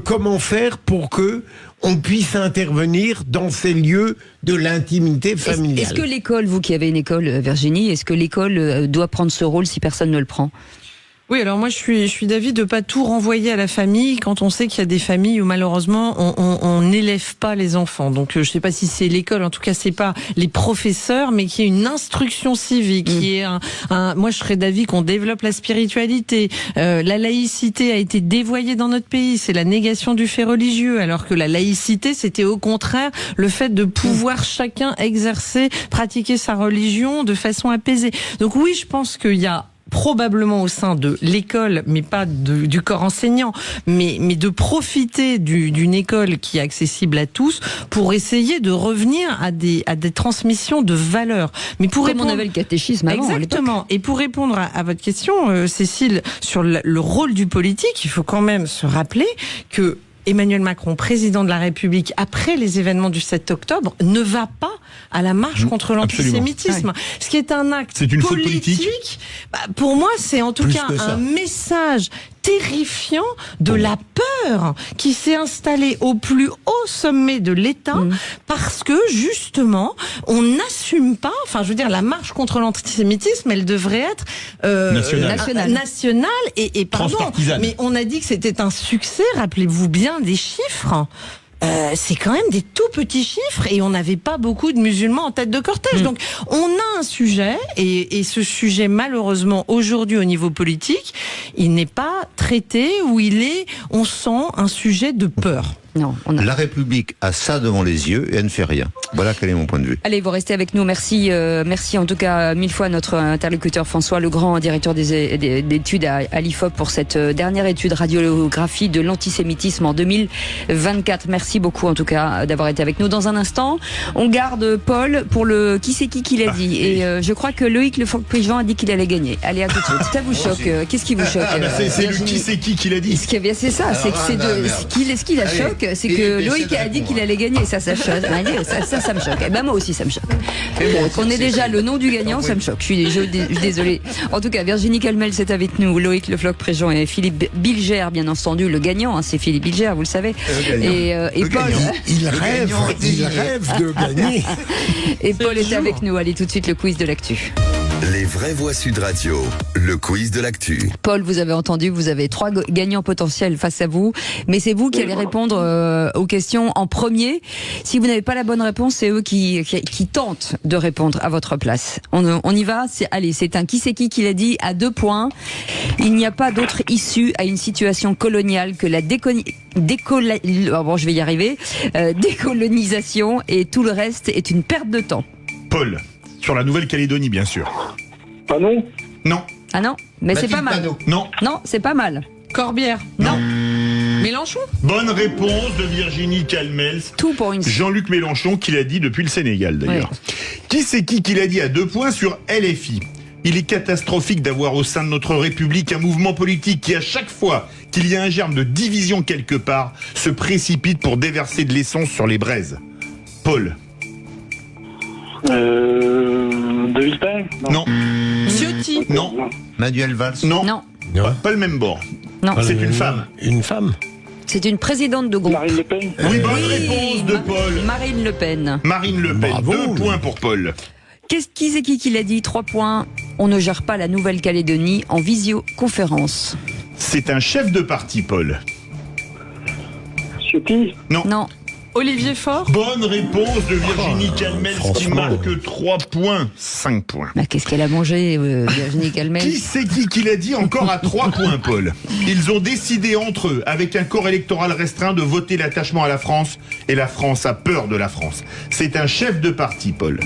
Comment faire pour que on puisse intervenir dans ces lieux de l'intimité familiale? Est-ce que l'école, vous qui avez une école, Virginie, est-ce que l'école doit prendre ce rôle si personne ne le prend ? Oui, alors moi je suis d'avis de pas tout renvoyer à la famille quand on sait qu'il y a des familles où malheureusement on n'élève pas les enfants. Donc je sais pas si c'est l'école, en tout cas c'est pas les professeurs, mais qu'il y ait une instruction civique, qui est moi je serais d'avis qu'on développe la spiritualité. La laïcité a été dévoyée dans notre pays, c'est la négation du fait religieux, alors que la laïcité c'était au contraire le fait de pouvoir chacun exercer, pratiquer sa religion de façon apaisée. Donc oui, je pense qu'il y a probablement au sein de l'école, mais pas du corps enseignant, mais de profiter d'une école qui est accessible à tous pour essayer de revenir à des transmissions de valeurs. Mais pour comme on avait le catéchisme avant. Exactement. Et pour répondre à votre question, Cécile, sur le rôle du politique, il faut quand même se rappeler que Emmanuel Macron, président de la République, après les événements du 7 octobre, ne va pas à la marche contre l'antisémitisme. Ouais. Ce qui est un acte politique. Pour moi, c'est en tout cas un message terrifiant de la peur qui s'est installée au plus haut sommet de l'État parce que justement on n'assume pas, enfin je veux dire la marche contre l'antisémitisme elle devrait être nationale et pardon, mais on a dit que c'était un succès, rappelez-vous bien des chiffres. C'est quand même des tout petits chiffres et on n'avait pas beaucoup de musulmans en tête de cortège. Donc on a un sujet et ce sujet malheureusement aujourd'hui au niveau politique, il n'est pas traité ou on sent un sujet de peur. Non, La République a ça devant les yeux et elle ne fait rien. Voilà quel est mon point de vue. Allez, vous restez avec nous. Merci en tout cas mille fois à notre interlocuteur François Legrand, directeur d'études à l'IFOP pour cette dernière étude radiographie de l'antisémitisme en 2024. Merci beaucoup en tout cas d'avoir été avec nous. Dans un instant, on garde Paul pour le qui c'est qui l'a dit. Et je crois que Loïc Le Floch-Prigent a dit qu'il allait gagner. Allez, à tout de suite. Ça vous choque? Qu'est-ce qui vous choque? C'est le qui c'est qui l'a dit. C'est ça. C'est que c'est ce qui la choque. C'est que Loïc a dit qu'il allait gagner. Ça choque. Ça me choque. Et ben moi aussi, ça me choque. Qu'on ait déjà le nom du gagnant, ça me choque. Je suis désolée. En tout cas, Virginie Calmel, c'est avec nous. Loïc Le Floch-Prigent et Philippe Bilger, bien entendu. Le gagnant, c'est Philippe Bilger, vous le savez. Et Paul. Il rêve de gagner. Et Paul est avec nous. Allez, tout de suite, le quiz de l'actu. Les vraies voix Sud Radio, le quiz de l'actu. Paul, vous avez entendu, vous avez 3 gagnants potentiels face à vous, mais c'est vous qui allez répondre aux questions en premier. Si vous n'avez pas la bonne réponse, c'est eux qui tentent de répondre à votre place. On y va. C'est un qui c'est qui l'a dit à 2 points. Il n'y a pas d'autre issue à une situation coloniale que la décolonisation et tout le reste est une perte de temps. Paul. Sur la Nouvelle-Calédonie, bien sûr. Ah non ? Non. Ah non, mais c'est pas mal. Non. Non, c'est pas mal. Corbière. Non. Mélenchon. Bonne réponse de Virginie Calmels. 2 points. Jean-Luc Mélenchon qui l'a dit depuis le Sénégal d'ailleurs. Qui c'est qui l'a dit à 2 points sur LFI? Il est catastrophique d'avoir au sein de notre République un mouvement politique qui, à chaque fois qu'il y a un germe de division quelque part, se précipite pour déverser de l'essence sur les braises. Paul. De Villepin? Non. Ciotti. Non. Manuel Valls. Non. Non. Pas le même bord. Non. C'est une femme. Une femme. C'est une présidente de groupe. Marine Le Pen? Oui, bonne réponse de Paul. Marine Le Pen. Marine Le Pen. Bravo. 2 points pour Paul. Qui c'est qui l'a dit? 3 points. On ne gère pas la Nouvelle-Calédonie en visioconférence. C'est un chef de parti, Paul. Ciotti? Non. Non. Olivier Faure. Bonne réponse de Virginie Calmels qui franchement. marque 3 points. 5 points. Bah, qu'est-ce qu'elle a mangé, Virginie Calmels? Qui c'est qui l'a dit encore à 3 points, Paul? Ils ont décidé entre eux, avec un corps électoral restreint, de voter l'attachement à la France. Et la France a peur de la France. C'est un chef de parti, Paul.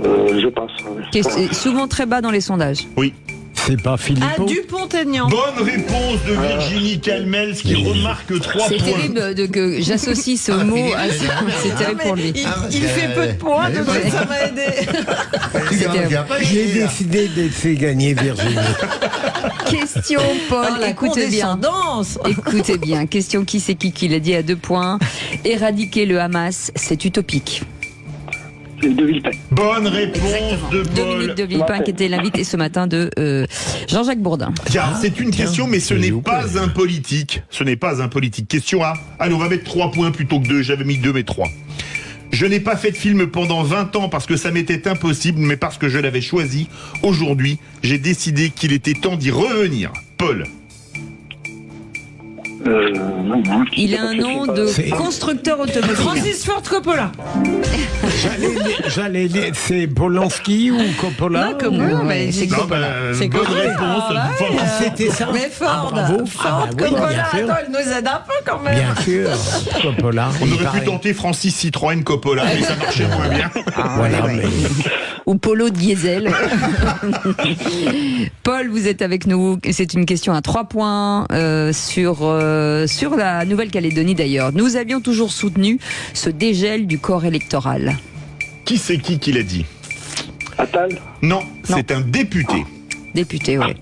Je passe. Qui est souvent très bas dans les sondages. Oui. C'est pas Ah, Philippot. Dupont-Aignan. Bonne réponse de Virginie Calmels qui remarque 3 C'est points. terrible que j'associe ce mot à ça. C'est terrible pour lui. Il fait peu de points, donc ça m'a aidé. J'ai décidé de laisser gagner Virginie. Question, Paul, la écoutez bien. condescendance. Écoutez bien. Question, qui c'est qui l'a dit à 2 points? Éradiquer le Hamas, c'est utopique. De Villepin. Bonne réponse de 2 Paul. minutes de Villepin qui était l'invité ce matin de Jean-Jacques Bourdin. Tiens, c'est une question, mais ce n'est pas un politique. Ce n'est pas un politique. Question A. Allez, on va mettre 3 points plutôt que 2. J'avais mis 2, mais 3. Je n'ai pas fait de film pendant 20 ans parce que ça m'était impossible, mais parce que je l'avais choisi. Aujourd'hui, j'ai décidé qu'il était temps d'y revenir. Paul. Il a un nom de constructeur automobile. Francis Ford Coppola. J'allais dire, c'est Polanski ou Coppola? Non, Coppola, mais c'est Non, Coppola. bonne réponse. C'était ça. Mais Ford, bravo. Ford, Oui, Coppola, bien sûr. attends, il nous aide un peu quand même. Bien sûr, Coppola. On il aurait pu paraît. tenter Francis Citroën Coppola, mais ça marchait moins bien. Voilà, mais Ou Polo Diesel. Paul, vous êtes avec nous. C'est une question à 3 points sur la Nouvelle-Calédonie d'ailleurs. Nous avions toujours soutenu ce dégel du corps électoral. Qui c'est qui l'a dit? Attal? Non, c'est un député. Député, oui.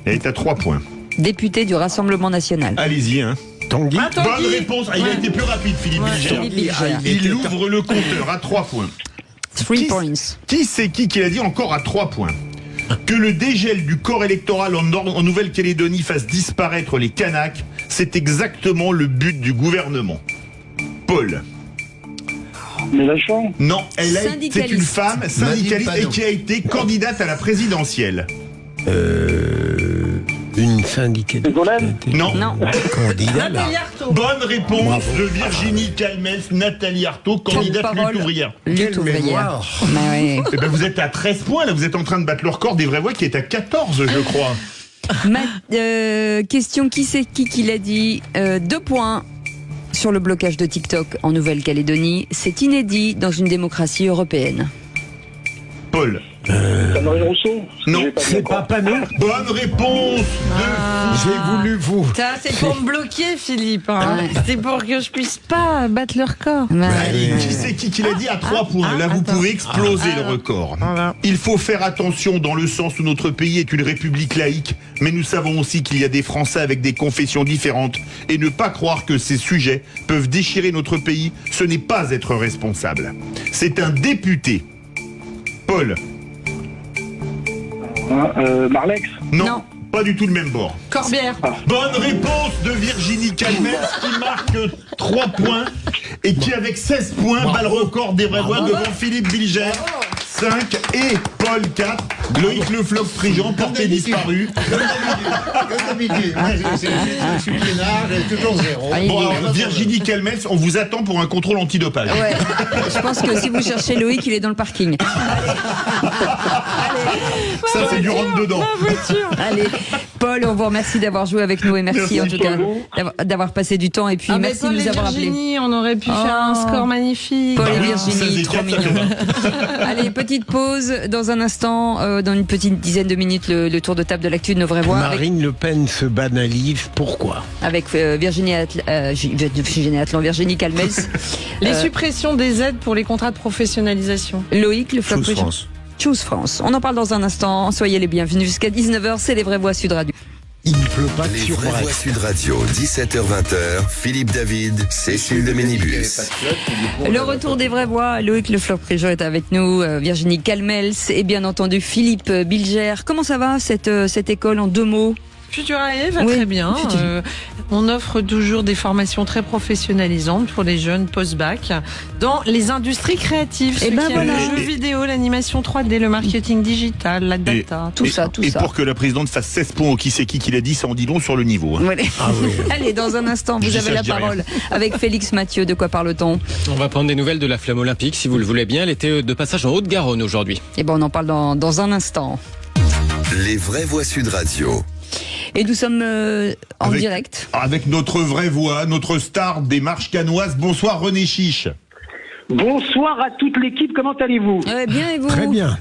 Elle est à 3 points. Député du Rassemblement National. Allez-y, hein. Tanguy. Bonne réponse. Ah, il a été plus rapide, Philippe Bilger. Philippe Bilger. Il ouvre le compteur à 3 points. 3 points. Qui c'est qui l'a dit encore à 3 points? Que le dégel du corps électoral en Nouvelle-Calédonie fasse disparaître les Kanaks, c'est exactement le but du gouvernement. Paul. Mélenchon? Non, c'est Syndicaliste. une femme syndicaliste et Panot. qui a été candidate à la présidentielle. Une syndicate. Ségolène? Non. Non. Candidat, là. Nathalie Arthaud. Bonne réponse de Virginie Calmels, Nathalie Arthaud, candidate Porte-parole. lutte ouvrière. Lutte ouvrière. Bah ouais. Eh ben vous êtes à 13 points, là, vous êtes en train de battre le record des vraies voix qui est à 14, je crois. Question, qui c'est qui l'a dit? 2 points sur le blocage de TikTok en Nouvelle-Calédonie. C'est inédit dans une démocratie européenne. Paul. Sandrine Rousseau? Non, C'est pas Panot. bonne réponse J'ai voulu vous. Ça, c'est pour me bloquer, Philippe. Hein. C'est pour que je puisse pas battre le record. Allez, qui c'est qui l'a dit à 3 points? Là, vous pouvez exploser le record. Il faut faire attention dans le sens où notre pays est une république laïque, mais nous savons aussi qu'il y a des Français avec des confessions différentes et ne pas croire que ces sujets peuvent déchirer notre pays, ce n'est pas être responsable. C'est un député. Paul. Marlex? Non, pas du tout le même bord. Corbière. Bonne réponse de Virginie Calmels qui marque 3 points et qui avec 16 points bat le record des vraies voix devant Philippe Bilger 5 et Paul 4. Loïc Le Floch Prigent, porté disparu. Comme d'habitude. Je suis peinard, j'ai toujours 0. Bon, alors, Virginie Calmels, on vous attend pour un contrôle antidopage. Ouais. Je pense que si vous cherchez Loïc, il est dans le parking. Ça, c'est du rentre-dedans. Allez, Paul, on vous remercie d'avoir joué avec nous et merci en tout cas d'avoir passé du temps et puis merci de nous avoir appelés. Virginie, on aurait pu faire un score magnifique. Paul et Bah oui, Virginie, 16 et trop 4, ça mignons. fait 20. Allez, petite pause. Dans un instant, dans une petite dizaine de minutes, le tour de table de l'actu de nos vraies voix. Marine Le Pen se banalise. Pourquoi? Avec Virginie Calmels. Les suppressions des aides pour les contrats de professionnalisation. Loïc, le flop. Choose France. Choose France. On en parle dans un instant. Soyez les bienvenus jusqu'à 19h. C'est les vraies voix Sud Radio. Il ne pleut pas Les sur vraies voix Brest. Sud Radio, 17h-20h, Philippe David, Cécile de Ménibus. Le retour des vraies voix. Loïc Le Flop-Préjean est avec nous, Virginie Calmels et bien entendu Philippe Bilger. Comment ça va cette école en 2 mots? Futurae va très bien. On offre toujours des formations très professionnalisantes pour les jeunes post-bac dans les industries créatives. Et ben voilà. Le jeu vidéo, l'animation 3D, le marketing digital, la data, tout ça. Et pour que la présidente fasse 16 points au qui c'est qui l'a dit, ça en dit long sur le niveau. Hein. Ouais. Ah oui. Allez, dans un instant, vous avez la parole avec Félix Mathieu. De quoi parle-t-on? On va prendre des nouvelles de la flamme olympique, si vous le voulez bien. Elle était de passage en Haute-Garonne aujourd'hui. Eh ben, on en parle dans un instant. Les vraies voix Sud Radio. Et nous sommes en direct. Avec notre vraie voix, notre star des marches canoises. Bonsoir René Chiche. Bonsoir à toute l'équipe, comment allez-vous? Bien et vous? Très bien.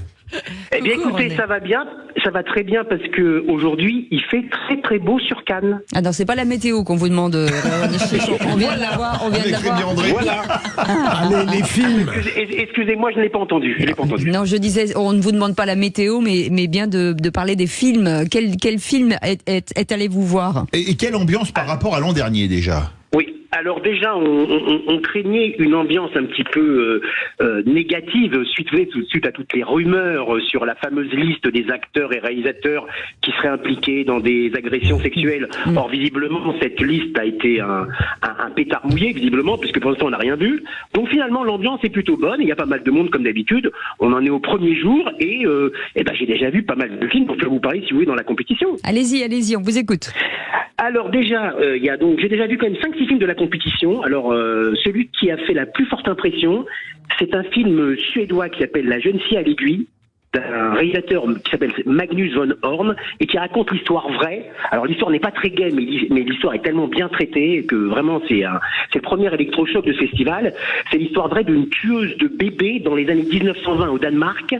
Eh bien Coucou, écoutez, René. ça va bien, ça va très bien parce que aujourd'hui il fait très très beau sur Cannes. Ah non, c'est pas la météo qu'on vous demande. On vient de l'avoir. On vient de Avec Rémi l'avoir. André. Voilà. Allez, les films. Excusez-moi, je ne l'ai pas entendu. Je l'ai pas entendu. Non, je disais, on ne vous demande pas la météo, mais bien de parler des films. Quel film est allez-vous voir? Et quelle ambiance par rapport à l'an dernier déjà? Oui. Alors déjà, on craignait une ambiance un petit peu négative suite à toutes les rumeurs sur la fameuse liste des acteurs et réalisateurs qui seraient impliqués dans des agressions sexuelles. Or, visiblement, cette liste a été un pétard mouillé, visiblement, puisque pour l'instant, on n'a rien vu. Donc finalement, l'ambiance est plutôt bonne. Il y a pas mal de monde, comme d'habitude. On en est au premier jour et j'ai déjà vu pas mal de films pour vous parler, si vous voulez, dans la compétition. Allez-y, on vous écoute. Alors déjà, j'ai déjà vu quand même 5-6 films de la compétition. Alors celui qui a fait la plus forte impression, c'est un film suédois qui s'appelle La jeune fille à l'aiguille, d'un réalisateur qui s'appelle Magnus von Horn et qui raconte l'histoire vraie. Alors l'histoire n'est pas très gaie, mais l'histoire est tellement bien traitée que vraiment c'est le premier électrochoc de ce festival. C'est l'histoire vraie d'une tueuse de bébés dans les années 1920 au Danemark,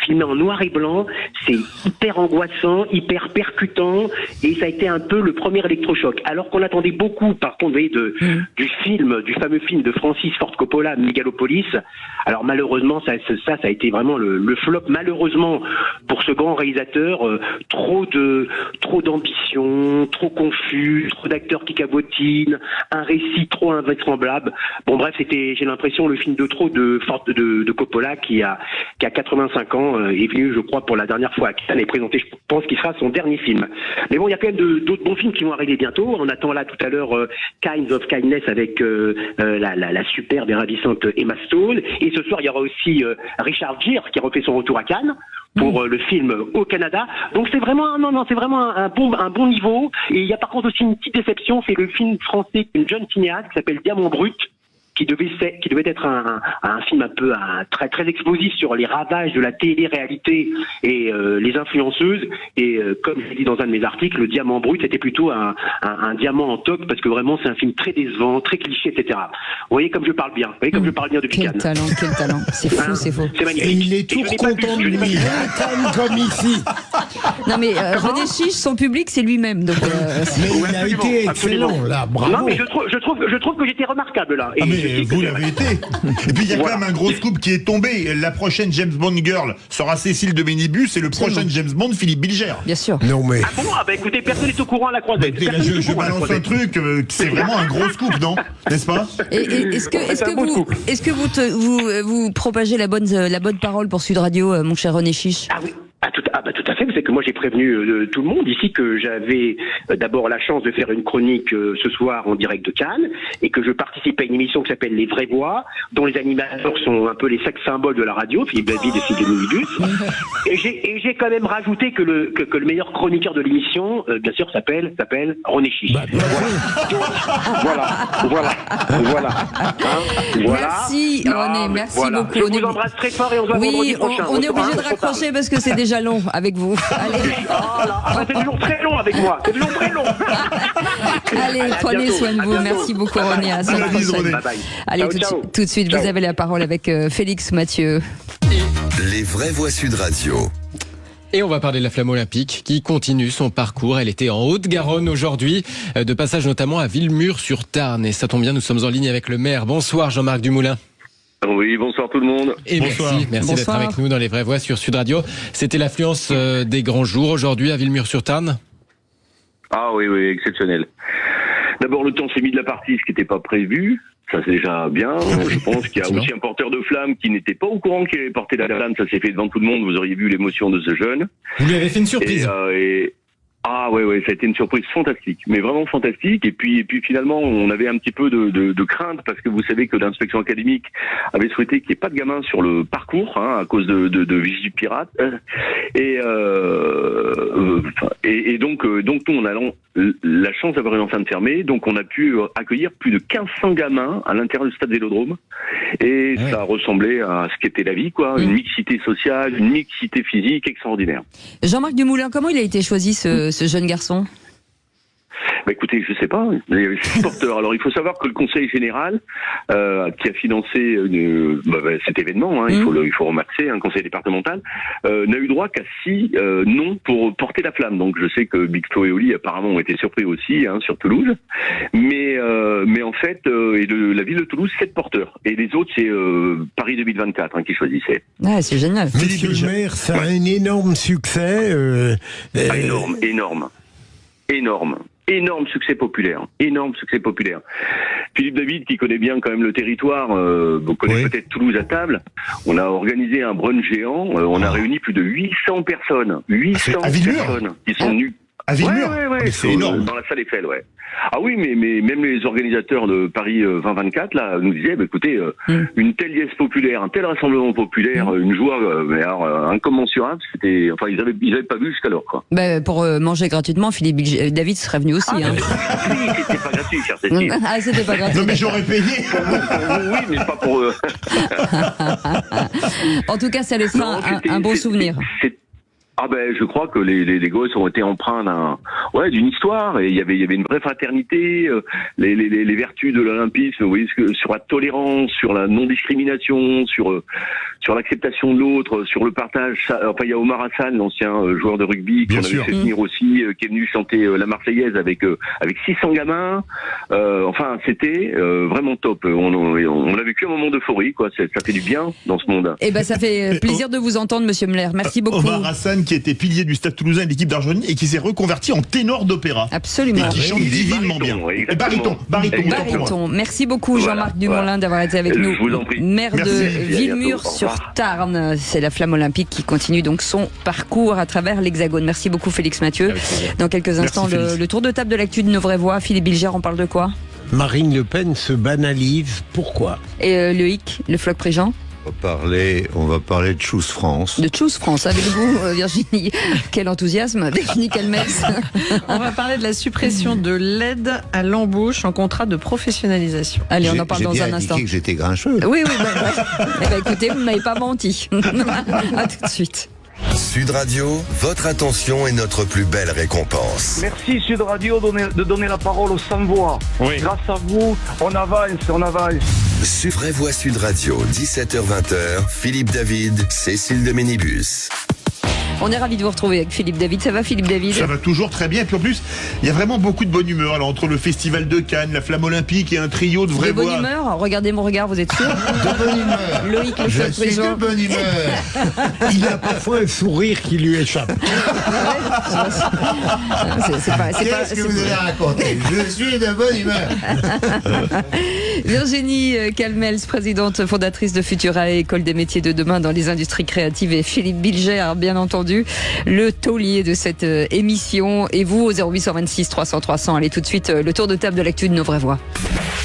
filmé en noir et blanc. C'est hyper angoissant, hyper percutant et ça a été un peu le premier électrochoc. Alors qu'on attendait beaucoup, par contre, vous voyez, du fameux film de Francis Ford Coppola, Megalopolis. Alors malheureusement, ça a été vraiment le flop. Malheureusement pour ce grand réalisateur, trop d'ambition, trop confus, trop d'acteurs qui cabotinent, un récit trop invraisemblable. Bon bref, j'ai l'impression le film de trop de Coppola qui a 85 ans est venu, je crois, pour la dernière fois à Cannes et présenté, je pense qu'il sera son dernier film. Mais bon, il y a quand même d'autres bons films qui vont arriver bientôt. On attend là tout à l'heure Kinds of Kindness avec la superbe et ravissante Emma Stone. Et ce soir, il y aura aussi Richard Gere qui refait son retour à Cannes pour le film Au Canada. Donc c'est vraiment un bon niveau. Et il y a par contre aussi une petite déception, c'est le film français d'une jeune cinéaste qui s'appelle Diamant Brut, qui devait être un film un peu très très explosif sur les ravages de la télé-réalité et les influenceuses. Et comme je l'ai dit dans un de mes articles, le Diamant Brut c'était plutôt un diamant en toc parce que vraiment c'est un film très décevant, très cliché, etc. Vous voyez comme je parle bien. Vous voyez comme je parle bien depuis Cannes. Quel talent. C'est fou, c'est faux. C'est magnifique. Et il est toujours content de lui. Cannes comme ici. Non mais René Chiche, son public c'est lui-même. Donc Mais il a été excellent là, bravo. Non mais je trouve que j'étais remarquable là. Et vous l'avez été. Et puis il y a quand même un gros scoop qui est tombé. La prochaine James Bond girl sera Cécile de Ménibus et le prochain James Bond Philippe Bilger. Bien sûr. Non mais. Ah bon, écoutez, personne n'est au courant à la croisette. Je balance un truc, c'est vraiment un gros scoop, non? N'est-ce pas? Est-ce que vous propagez la bonne parole pour Sud Radio, mon cher René Chiche? Ah oui. Tout à fait. Vous savez que moi j'ai prévenu tout le monde ici que j'avais d'abord la chance de faire une chronique ce soir en direct de Cannes et que je participe à une émission qui s'appelle Les Vraies Voix, dont les animateurs sont un peu les sex symboles de la radio, Philippe David et Philippe Ménibus. Et j'ai quand même rajouté que le meilleur chroniqueur de l'émission, bien sûr, s'appelle René Chiche. Voilà. Merci René, merci beaucoup. Je vous embrasse très fort et on se voit vendredi prochain. On est obligé de raccrocher parce que c'est déjà long avec vous. Allez. C'est toujours très long avec moi. C'est toujours très long. Allez, prenez soin de vous. Merci beaucoup René. À la semaine prochaine. Bye bye. Allez, ciao. tout de suite, Ciao. vous avez la parole avec Félix Mathieu. Les vraies voix Sud Radio. Et on va parler de la flamme olympique qui continue son parcours. Elle était en Haute-Garonne aujourd'hui, de passage notamment à Villemur-sur-Tarn. Et ça tombe bien, nous sommes en ligne avec le maire. Bonsoir Jean-Marc Dumoulin. Oui, bonsoir tout le monde. Et merci d'être avec nous dans les vraies voix sur Sud Radio. C'était l'affluence des grands jours aujourd'hui à Villemur-sur-Tarn. Ah oui, exceptionnel. D'abord, le temps s'est mis de la partie, ce qui n'était pas prévu. Ça, c'est déjà bien. Je pense qu'il y a aussi un porteur de flamme qui n'était pas au courant qu'il avait porté la flamme. Ça s'est fait devant tout le monde. Vous auriez vu l'émotion de ce jeune. Vous lui avez fait une surprise. Ah ouais, ça a été une surprise fantastique, mais vraiment fantastique. Et puis finalement, on avait un petit peu de crainte parce que vous savez que l'inspection académique avait souhaité qu'il n'y ait pas de gamins sur le parcours à cause de Vigipirate. Et donc nous on a la chance d'avoir une enceinte fermée, donc on a pu accueillir plus de 1500 gamins à l'intérieur du stade Vélodrome. Et ça ressemblait à ce qu'était la vie, quoi, une mixité sociale, une mixité physique extraordinaire. Jean-Marc Dumoulin, comment il a été choisi ce jeune garçon? Bah écoutez, je sais pas. Il y avait 6 porteurs. Alors il faut savoir que le Conseil général qui a financé cet événement, il faut remercier un conseil départemental, n'a eu droit qu'à 6 noms pour porter la flamme. Donc je sais que Big Flo et Oli apparemment ont été surpris aussi sur Toulouse, mais en fait la ville de Toulouse 7 porteurs et les autres c'est Paris 2024 qui choisissait. Ah, c'est génial. Monsieur le maire, ça a un énorme succès. Énorme succès populaire. Philippe David, qui connaît bien quand même le territoire, connaît peut-être Toulouse à table. On a organisé un brunch géant. On a réuni plus de 800 personnes. 800 personnes qui sont venues. À Villemur. Ouais. C'est énorme. Dans la salle Eiffel, ouais. Ah oui, mais même les organisateurs de Paris 2024 là nous disaient, écoutez, une telle liesse populaire, un tel rassemblement populaire, une joie incommensurable. C'était, enfin, ils avaient pas vu jusqu'alors, quoi. Pour manger gratuitement, Philippe David serait venu aussi. Oui, c'était pas gratuit, cher Cécile. Ah, c'était pas gratuit. Non, mais j'aurais payé. Pour vous, oui, mais pas pour eux. En tout cas, ça laissera un bon souvenir. Je crois que les gosses ont été empreints d'une histoire, et il y avait une vraie fraternité, les vertus de l'olympisme, vous voyez, sur la tolérance, sur la non-discrimination, sur l'acceptation de l'autre, sur le partage. Enfin, il y a Omar Hassan, l'ancien joueur de rugby, qu'on avait fait venir aussi, qui est venu chanter la Marseillaise avec 600 gamins. C'était vraiment top. On a vécu un moment d'euphorie, quoi. Ça fait du bien dans ce monde. Ça fait plaisir de vous entendre, Monsieur Mler. Merci beaucoup. Omar Hassan, qui était pilier du Stade Toulousain et de l'équipe d'Argentine et qui s'est reconverti en ténor d'opéra. Absolument. Et qui chante divinement bien. Bariton. Merci beaucoup Jean-Marc Dumoulin d'avoir été avec nous. Je vous en prie. Maire de Villemur-sur-Tarn. C'est la flamme olympique qui continue donc son parcours à travers l'Hexagone. Merci beaucoup Félix Mathieu. Dans quelques instants, le tour de table de l'actu de nos vraies voix. Philippe Bilger, on parle de quoi? Marine Le Pen se banalise. Pourquoi? Et Loïc, le floc Préjean? On va parler de Choose France. De Choose France, avec vous, Virginie. Quel enthousiasme, Virginie Calmels. On va parler de la suppression de l'aide à l'embauche en contrat de professionnalisation. Allez, on en parle dans un instant. J'ai dit que j'étais grincheux. Oui. Écoutez, vous ne m'avez pas menti. À tout de suite. Sud Radio, votre attention est notre plus belle récompense. Merci Sud Radio de donner la parole aux sans-voix. Oui. Grâce à vous, on avance. Vraie Voix Sud Radio, 17h-20h, Philippe David, Cécile de Ménibus. On est ravis de vous retrouver avec Philippe David. Ça va Philippe David? Ça va toujours très bien. Et puis en plus, il y a vraiment beaucoup de bonne humeur. Alors, entre le festival de Cannes, la flamme olympique et un trio de vraies voix. De bonne humeur? Regardez mon regard, vous êtes sûr? De bonne humeur. Loïc, le Je suis de bonne humeur. Il a parfois un sourire qui lui échappe. Qu'est-ce que vous allez raconter? Je suis de bonne humeur. Virginie Calmels, présidente fondatrice de Futura et École des métiers de demain dans les industries créatives, et Philippe Bilger, bien entendu, le taulier de cette émission. Et vous, au 0826 300 300, allez tout de suite, le tour de table de l'actu de nos vraies voix.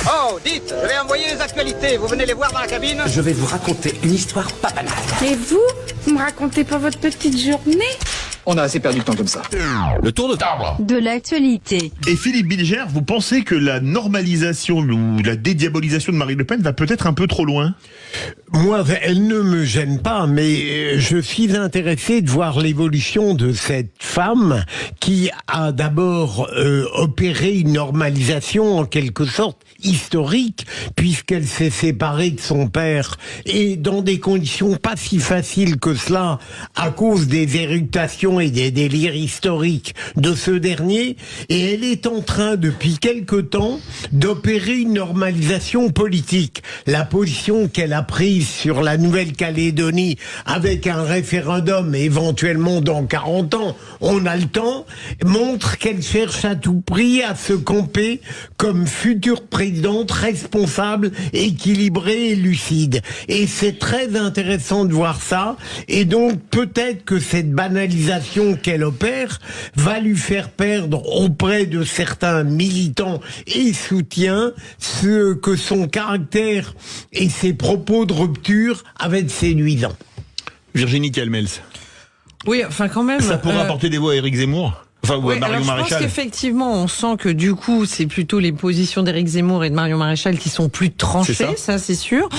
Oh, dites, je vais envoyer les actualités. Vous venez les voir dans la cabine? Je vais vous raconter une histoire pas banale. Et vous me racontez pas votre petite journée? On a assez perdu de temps comme ça. Le tour de table de l'actualité. Et Philippe Bilger, vous pensez que la normalisation ou la dédiabolisation de Marine Le Pen va peut-être un peu trop loin? Moi, elle ne me gêne pas, mais je suis intéressé de voir l'évolution de cette femme qui a d'abord opéré une normalisation en quelque sorte historique, puisqu'elle s'est séparée de son père, et dans des conditions pas si faciles que cela, à cause des éruptations et des délires historiques de ce dernier, et elle est en train, depuis quelque temps, d'opérer une normalisation politique. La position qu'elle a prise sur la Nouvelle-Calédonie, avec un référendum, éventuellement dans 40 ans, on a le temps, montre qu'elle cherche à tout prix à se camper comme future présidente responsable, équilibrée et lucide. Et c'est très intéressant de voir ça, et donc peut-être que cette banalisation qu'elle opère va lui faire perdre auprès de certains militants et soutiens ce que son caractère et ses propos de rupture avaient de séduisant. Virginie Calmels. Oui, enfin quand même. Ça pourrait apporter des voix à Éric Zemmour ? Enfin, ou à Marion Maréchal. Je pense qu'effectivement, on sent que du coup, c'est plutôt les positions d'Éric Zemmour et de Marion Maréchal qui sont plus tranchées, ça c'est sûr.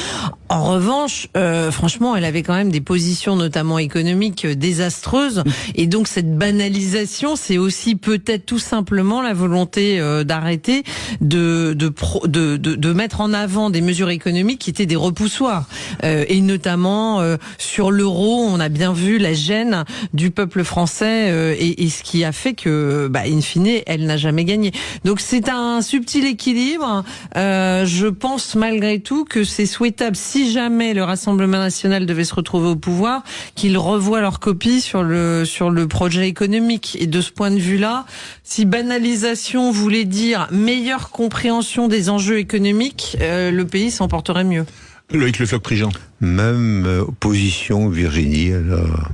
En revanche, franchement, elle avait quand même des positions, notamment économiques, désastreuses. Et donc cette banalisation, c'est aussi peut-être tout simplement la volonté d'arrêter de mettre en avant des mesures économiques qui étaient des repoussoirs. Et notamment sur l'euro, on a bien vu la gêne du peuple français et ce qui a fait que, in fine, elle n'a jamais gagné. Donc c'est un subtil équilibre. Je pense malgré tout que c'est souhaitable, si jamais le Rassemblement national devait se retrouver au pouvoir, qu'ils revoient leur copie sur le projet économique. Et de ce point de vue-là, si banalisation voulait dire meilleure compréhension des enjeux économiques, le pays s'en porterait mieux. Loïc Le Floch-Prigent. Même opposition, Virginie, elle a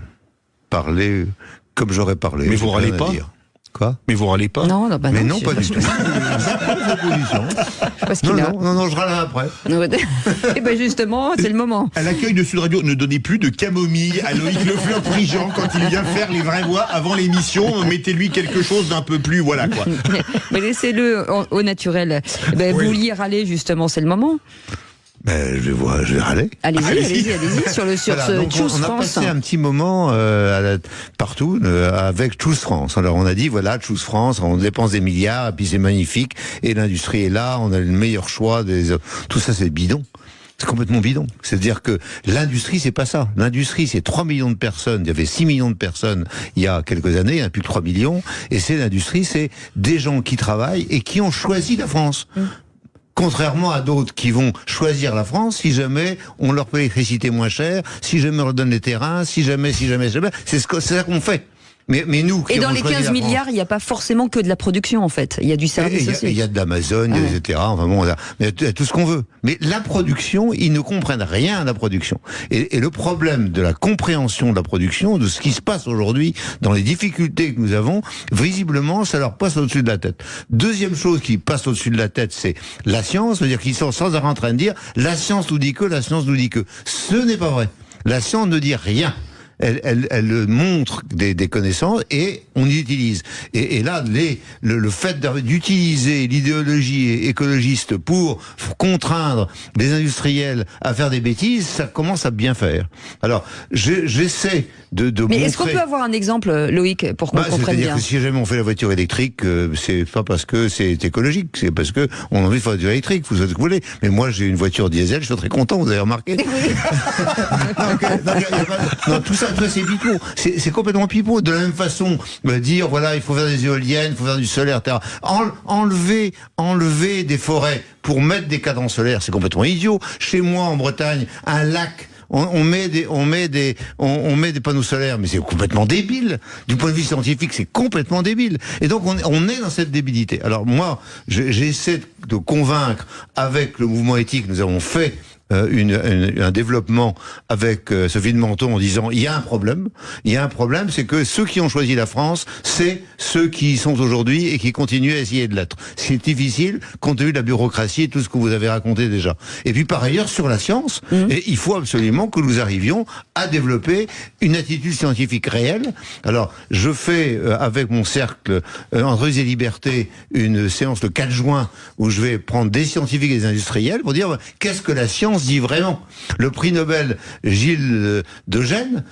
parlé comme j'aurais parlé. Mais vous râlez pas ? Quoi ? Mais vous râlez pas ? Non, mais non, pas du tout. Non, je râle après. Et ben justement, c'est le moment. À l'accueil de Sud Radio, ne donnez plus de camomille à Loïc Le Floch-Prigent quand il vient faire les vraies voix avant l'émission. Mettez-lui quelque chose d'un peu plus, voilà quoi. Mais laissez-le au naturel. Oui. Vous vouliez râler justement, c'est le moment. Je vais râler. Allez-y, sur ce Choose France. On a passé un petit moment partout avec Choose France. Alors on a dit voilà, Choose France, on dépense des milliards et puis c'est magnifique et l'industrie est là, on a le meilleur choix tout ça c'est bidon. C'est complètement bidon. C'est-à-dire que l'industrie, c'est pas ça. L'industrie, c'est 3 millions de personnes. Il y avait 6 millions de personnes il y a quelques années, il y a plus que 3 millions. Et l'industrie, c'est des gens qui travaillent et qui ont choisi la France. Contrairement à d'autres qui vont choisir la France si jamais on leur paye l'électricité moins cher, si jamais on leur donne les terrains, si jamais. C'est ça qu'on fait. Mais nous, qui et dans les 15 milliards, il n'y a pas forcément que de la production, en fait. Il y a du service aussi. Il y a de l'Amazon, etc. Enfin bon, il y a tout ce qu'on veut. Mais la production, ils ne comprennent rien à la production. Et le problème de la compréhension de la production, de ce qui se passe aujourd'hui, dans les difficultés que nous avons, visiblement, ça leur passe au-dessus de la tête. Deuxième chose qui passe au-dessus de la tête, c'est la science. C'est-à-dire qu'ils sont sans arrêt en train de dire, la science nous dit que, la science nous dit que. Ce n'est pas vrai. La science ne dit rien. Elle montre des connaissances et on y utilise. Et là, le fait d'utiliser l'idéologie écologiste pour contraindre les industriels à faire des bêtises, ça commence à bien faire. Alors, j'essaie de Mais montrer... est-ce qu'on peut avoir un exemple, Loïc, pour qu'on comprenne bien ? C'est-à-dire que si jamais on fait la voiture électrique, c'est pas parce que c'est écologique, c'est parce que on a envie de faire la voiture électrique, vous faites ce que vous voulez. Mais moi, j'ai une voiture diesel, je suis très content, vous avez remarqué. Tout ça, c'est pipeau. C'est complètement pipeau. De la même façon, dire, voilà, il faut faire des éoliennes, il faut faire du solaire, etc. Enlever des forêts pour mettre des cadrans solaires, c'est complètement idiot. Chez moi, en Bretagne, un lac, on met des panneaux solaires, mais c'est complètement débile. Du point de vue scientifique, c'est complètement débile. Et donc, on est dans cette débilité. Alors, moi, j'essaie de convaincre avec le mouvement éthique, nous avons fait un développement avec Sophie de Menton en disant il y a un problème, c'est que ceux qui ont choisi la France, c'est ceux qui y sont aujourd'hui et qui continuent à essayer de l'être. C'est difficile compte tenu de la bureaucratie et tout ce que vous avez raconté déjà. Et puis par ailleurs sur la science, et il faut absolument que nous arrivions à développer une attitude scientifique réelle. Alors je fais avec mon cercle Andrés et Liberté une séance le 4 juin où je vais prendre des scientifiques et des industriels pour dire qu'est-ce que la science dit vraiment. Le prix Nobel Gilles Deugène,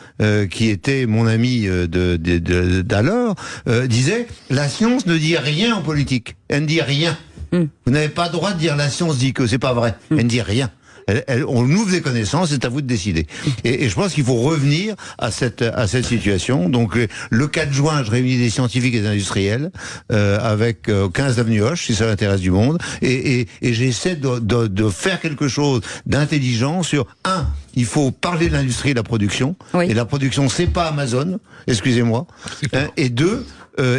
qui était mon ami d'alors, disait la science ne dit rien en politique. Elle ne dit rien. Vous n'avez pas le droit de dire la science dit que, c'est pas vrai. Elle ne dit rien. On ouvre des connaissances, c'est à vous de décider. Et je pense qu'il faut revenir à cette situation. Donc le 4 juin, je réunis des scientifiques et des industriels avec 15 avenue Hoche, si ça l'intéresse du monde, et j'essaie de faire quelque chose d'intelligent sur il faut parler de l'industrie et de la production. Oui. Et la production, c'est pas Amazon, excusez-moi. Et 2,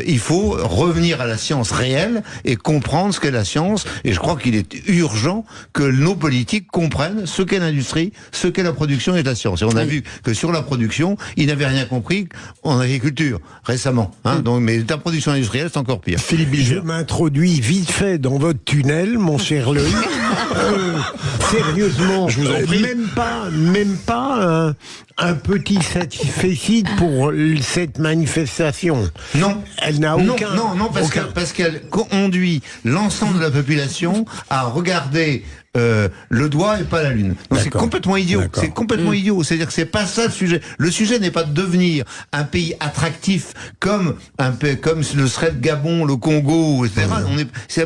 il faut revenir à la science réelle et comprendre ce qu'est la science. Et je crois qu'il est urgent que nos politiques comprennent ce qu'est l'industrie, ce qu'est la production et la science. Et on a vu que sur la production, ils n'avaient rien compris en agriculture récemment. Donc, mais la production industrielle, c'est encore pire. Philippe Bilger. Je m'introduis vite fait dans votre tunnel, mon cher Loïc. Sérieusement, je vous en prie. Même pas un petit satisfecit pour cette manifestation. Non. Elle n'a aucun... Non, parce qu'elle conduit l'ensemble de la population à regarder le doigt et pas la lune. Donc c'est complètement idiot. C'est complètement idiot. C'est-à-dire que c'est pas ça le sujet. Le sujet n'est pas de devenir un pays attractif comme le serait le Gabon, le Congo, etc.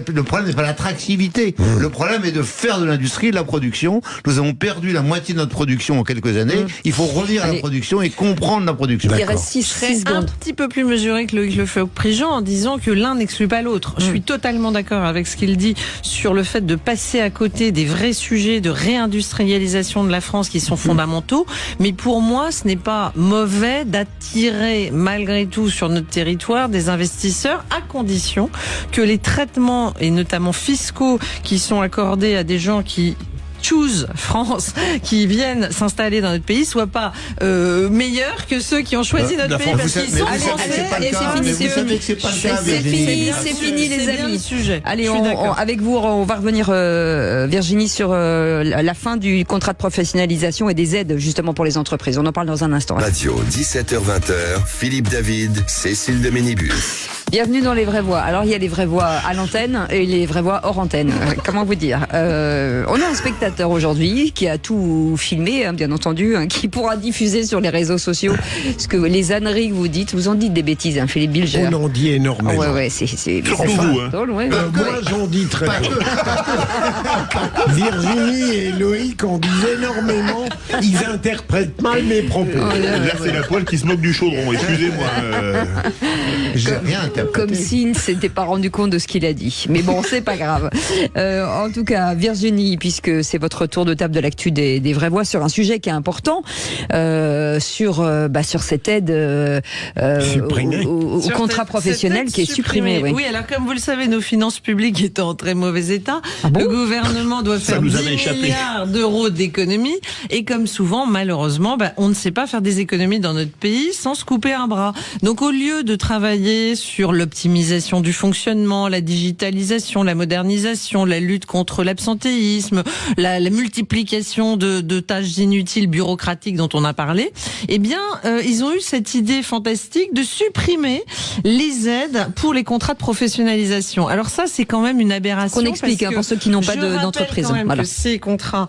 Le problème n'est pas l'attractivité. Le problème est de faire de l'industrie, de la production. Nous avons perdu la moitié de notre production en quelques années. Il faut revenir à la production et comprendre la production. Il reste 6 secondes. Un petit peu plus mesuré que Loïc Lefebvre-Prigent en disant que l'un n'exclut pas l'autre. Je suis totalement d'accord avec ce qu'il dit sur le fait de passer à côté des vrais sujets de réindustrialisation de la France qui sont fondamentaux. Mais pour moi, ce n'est pas mauvais d'attirer malgré tout sur notre territoire des investisseurs à condition que les traitements et notamment fiscaux qui sont accordés à des gens qui choose France, qui viennent s'installer dans notre pays, soient pas meilleurs que ceux qui ont choisi notre pays parce qu'ils sont français et c'est fini les amis. Allez, avec vous, on va revenir Virginie sur la fin du contrat de professionnalisation et des aides justement pour les entreprises. On en parle dans un instant. Radio 17h-20h, Philippe David, Cécile de Ménibus. Bienvenue dans les vraies voix. Alors il y a les vraies voix à l'antenne et les vraies voix hors antenne. Comment vous dire on a un spectateur aujourd'hui qui a tout filmé, bien entendu, qui pourra diffuser sur les réseaux sociaux ce que les âneries que vous dites. Vous en dites des bêtises, Philippe Bilger. On en dit énormément. C'est surtout vous. Moi, j'en dis très peu. Virginie et Loïc en disent énormément. Ils interprètent mal mes propos. Là, c'est la poêle qui se moque du chaudron. Excusez-moi. J'ai rien interprété. Comme s'il ne s'était pas rendu compte de ce qu'il a dit. Mais bon, c'est pas grave. En tout cas, Virginie, puisque c'est votre tour de table de l'actu des vraies voix sur un sujet qui est important, sur cette aide au contrat professionnel qui est supprimé. Oui, alors comme vous le savez, nos finances publiques étaient en très mauvais état. Le gouvernement doit faire 10 milliards d'euros d'économies. Et comme souvent, malheureusement, on ne sait pas faire des économies dans notre pays sans se couper un bras. Donc au lieu de travailler sur l'optimisation du fonctionnement, la digitalisation, la modernisation, la lutte contre l'absentéisme, la multiplication de tâches inutiles bureaucratiques dont on a parlé, ils ont eu cette idée fantastique de supprimer les aides pour les contrats de professionnalisation. Alors ça, c'est quand même une aberration. Qu'on explique pour ceux qui n'ont pas d'entreprise. Je rappelle que ces contrats,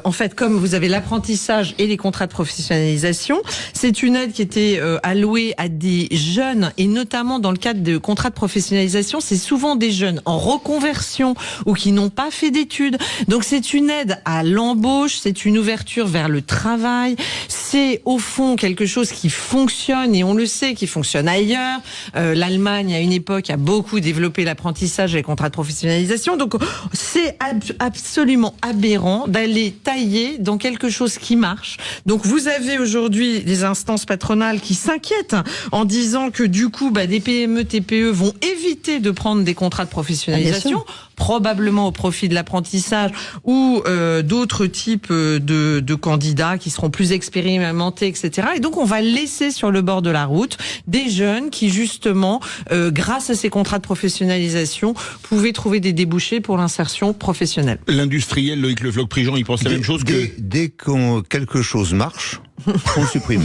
en fait, comme vous avez l'apprentissage et les contrats de professionnalisation, c'est une aide qui était allouée à des jeunes et notamment dans le cadre de contrats de professionnalisation, c'est souvent des jeunes en reconversion ou qui n'ont pas fait d'études. Donc c'est une aide à l'embauche, c'est une ouverture vers le travail, c'est au fond quelque chose qui fonctionne et on le sait, qui fonctionne ailleurs. L'Allemagne à une époque a beaucoup développé l'apprentissage et les contrats de professionnalisation. Donc c'est absolument aberrant d'aller tailler dans quelque chose qui marche. Donc vous avez aujourd'hui des instances patronales qui s'inquiètent en disant que du coup des PME, TPE vont éviter de prendre des contrats de professionnalisation, probablement au profit de l'apprentissage ou d'autres types de candidats qui seront plus expérimentés, etc. Et donc on va laisser sur le bord de la route des jeunes qui justement, grâce à ces contrats de professionnalisation, pouvaient trouver des débouchés pour l'insertion professionnelle. L'industriel Loïc Lefebvre-Prigent, il pense la même chose que... Dès que quelque chose marche, on le supprime.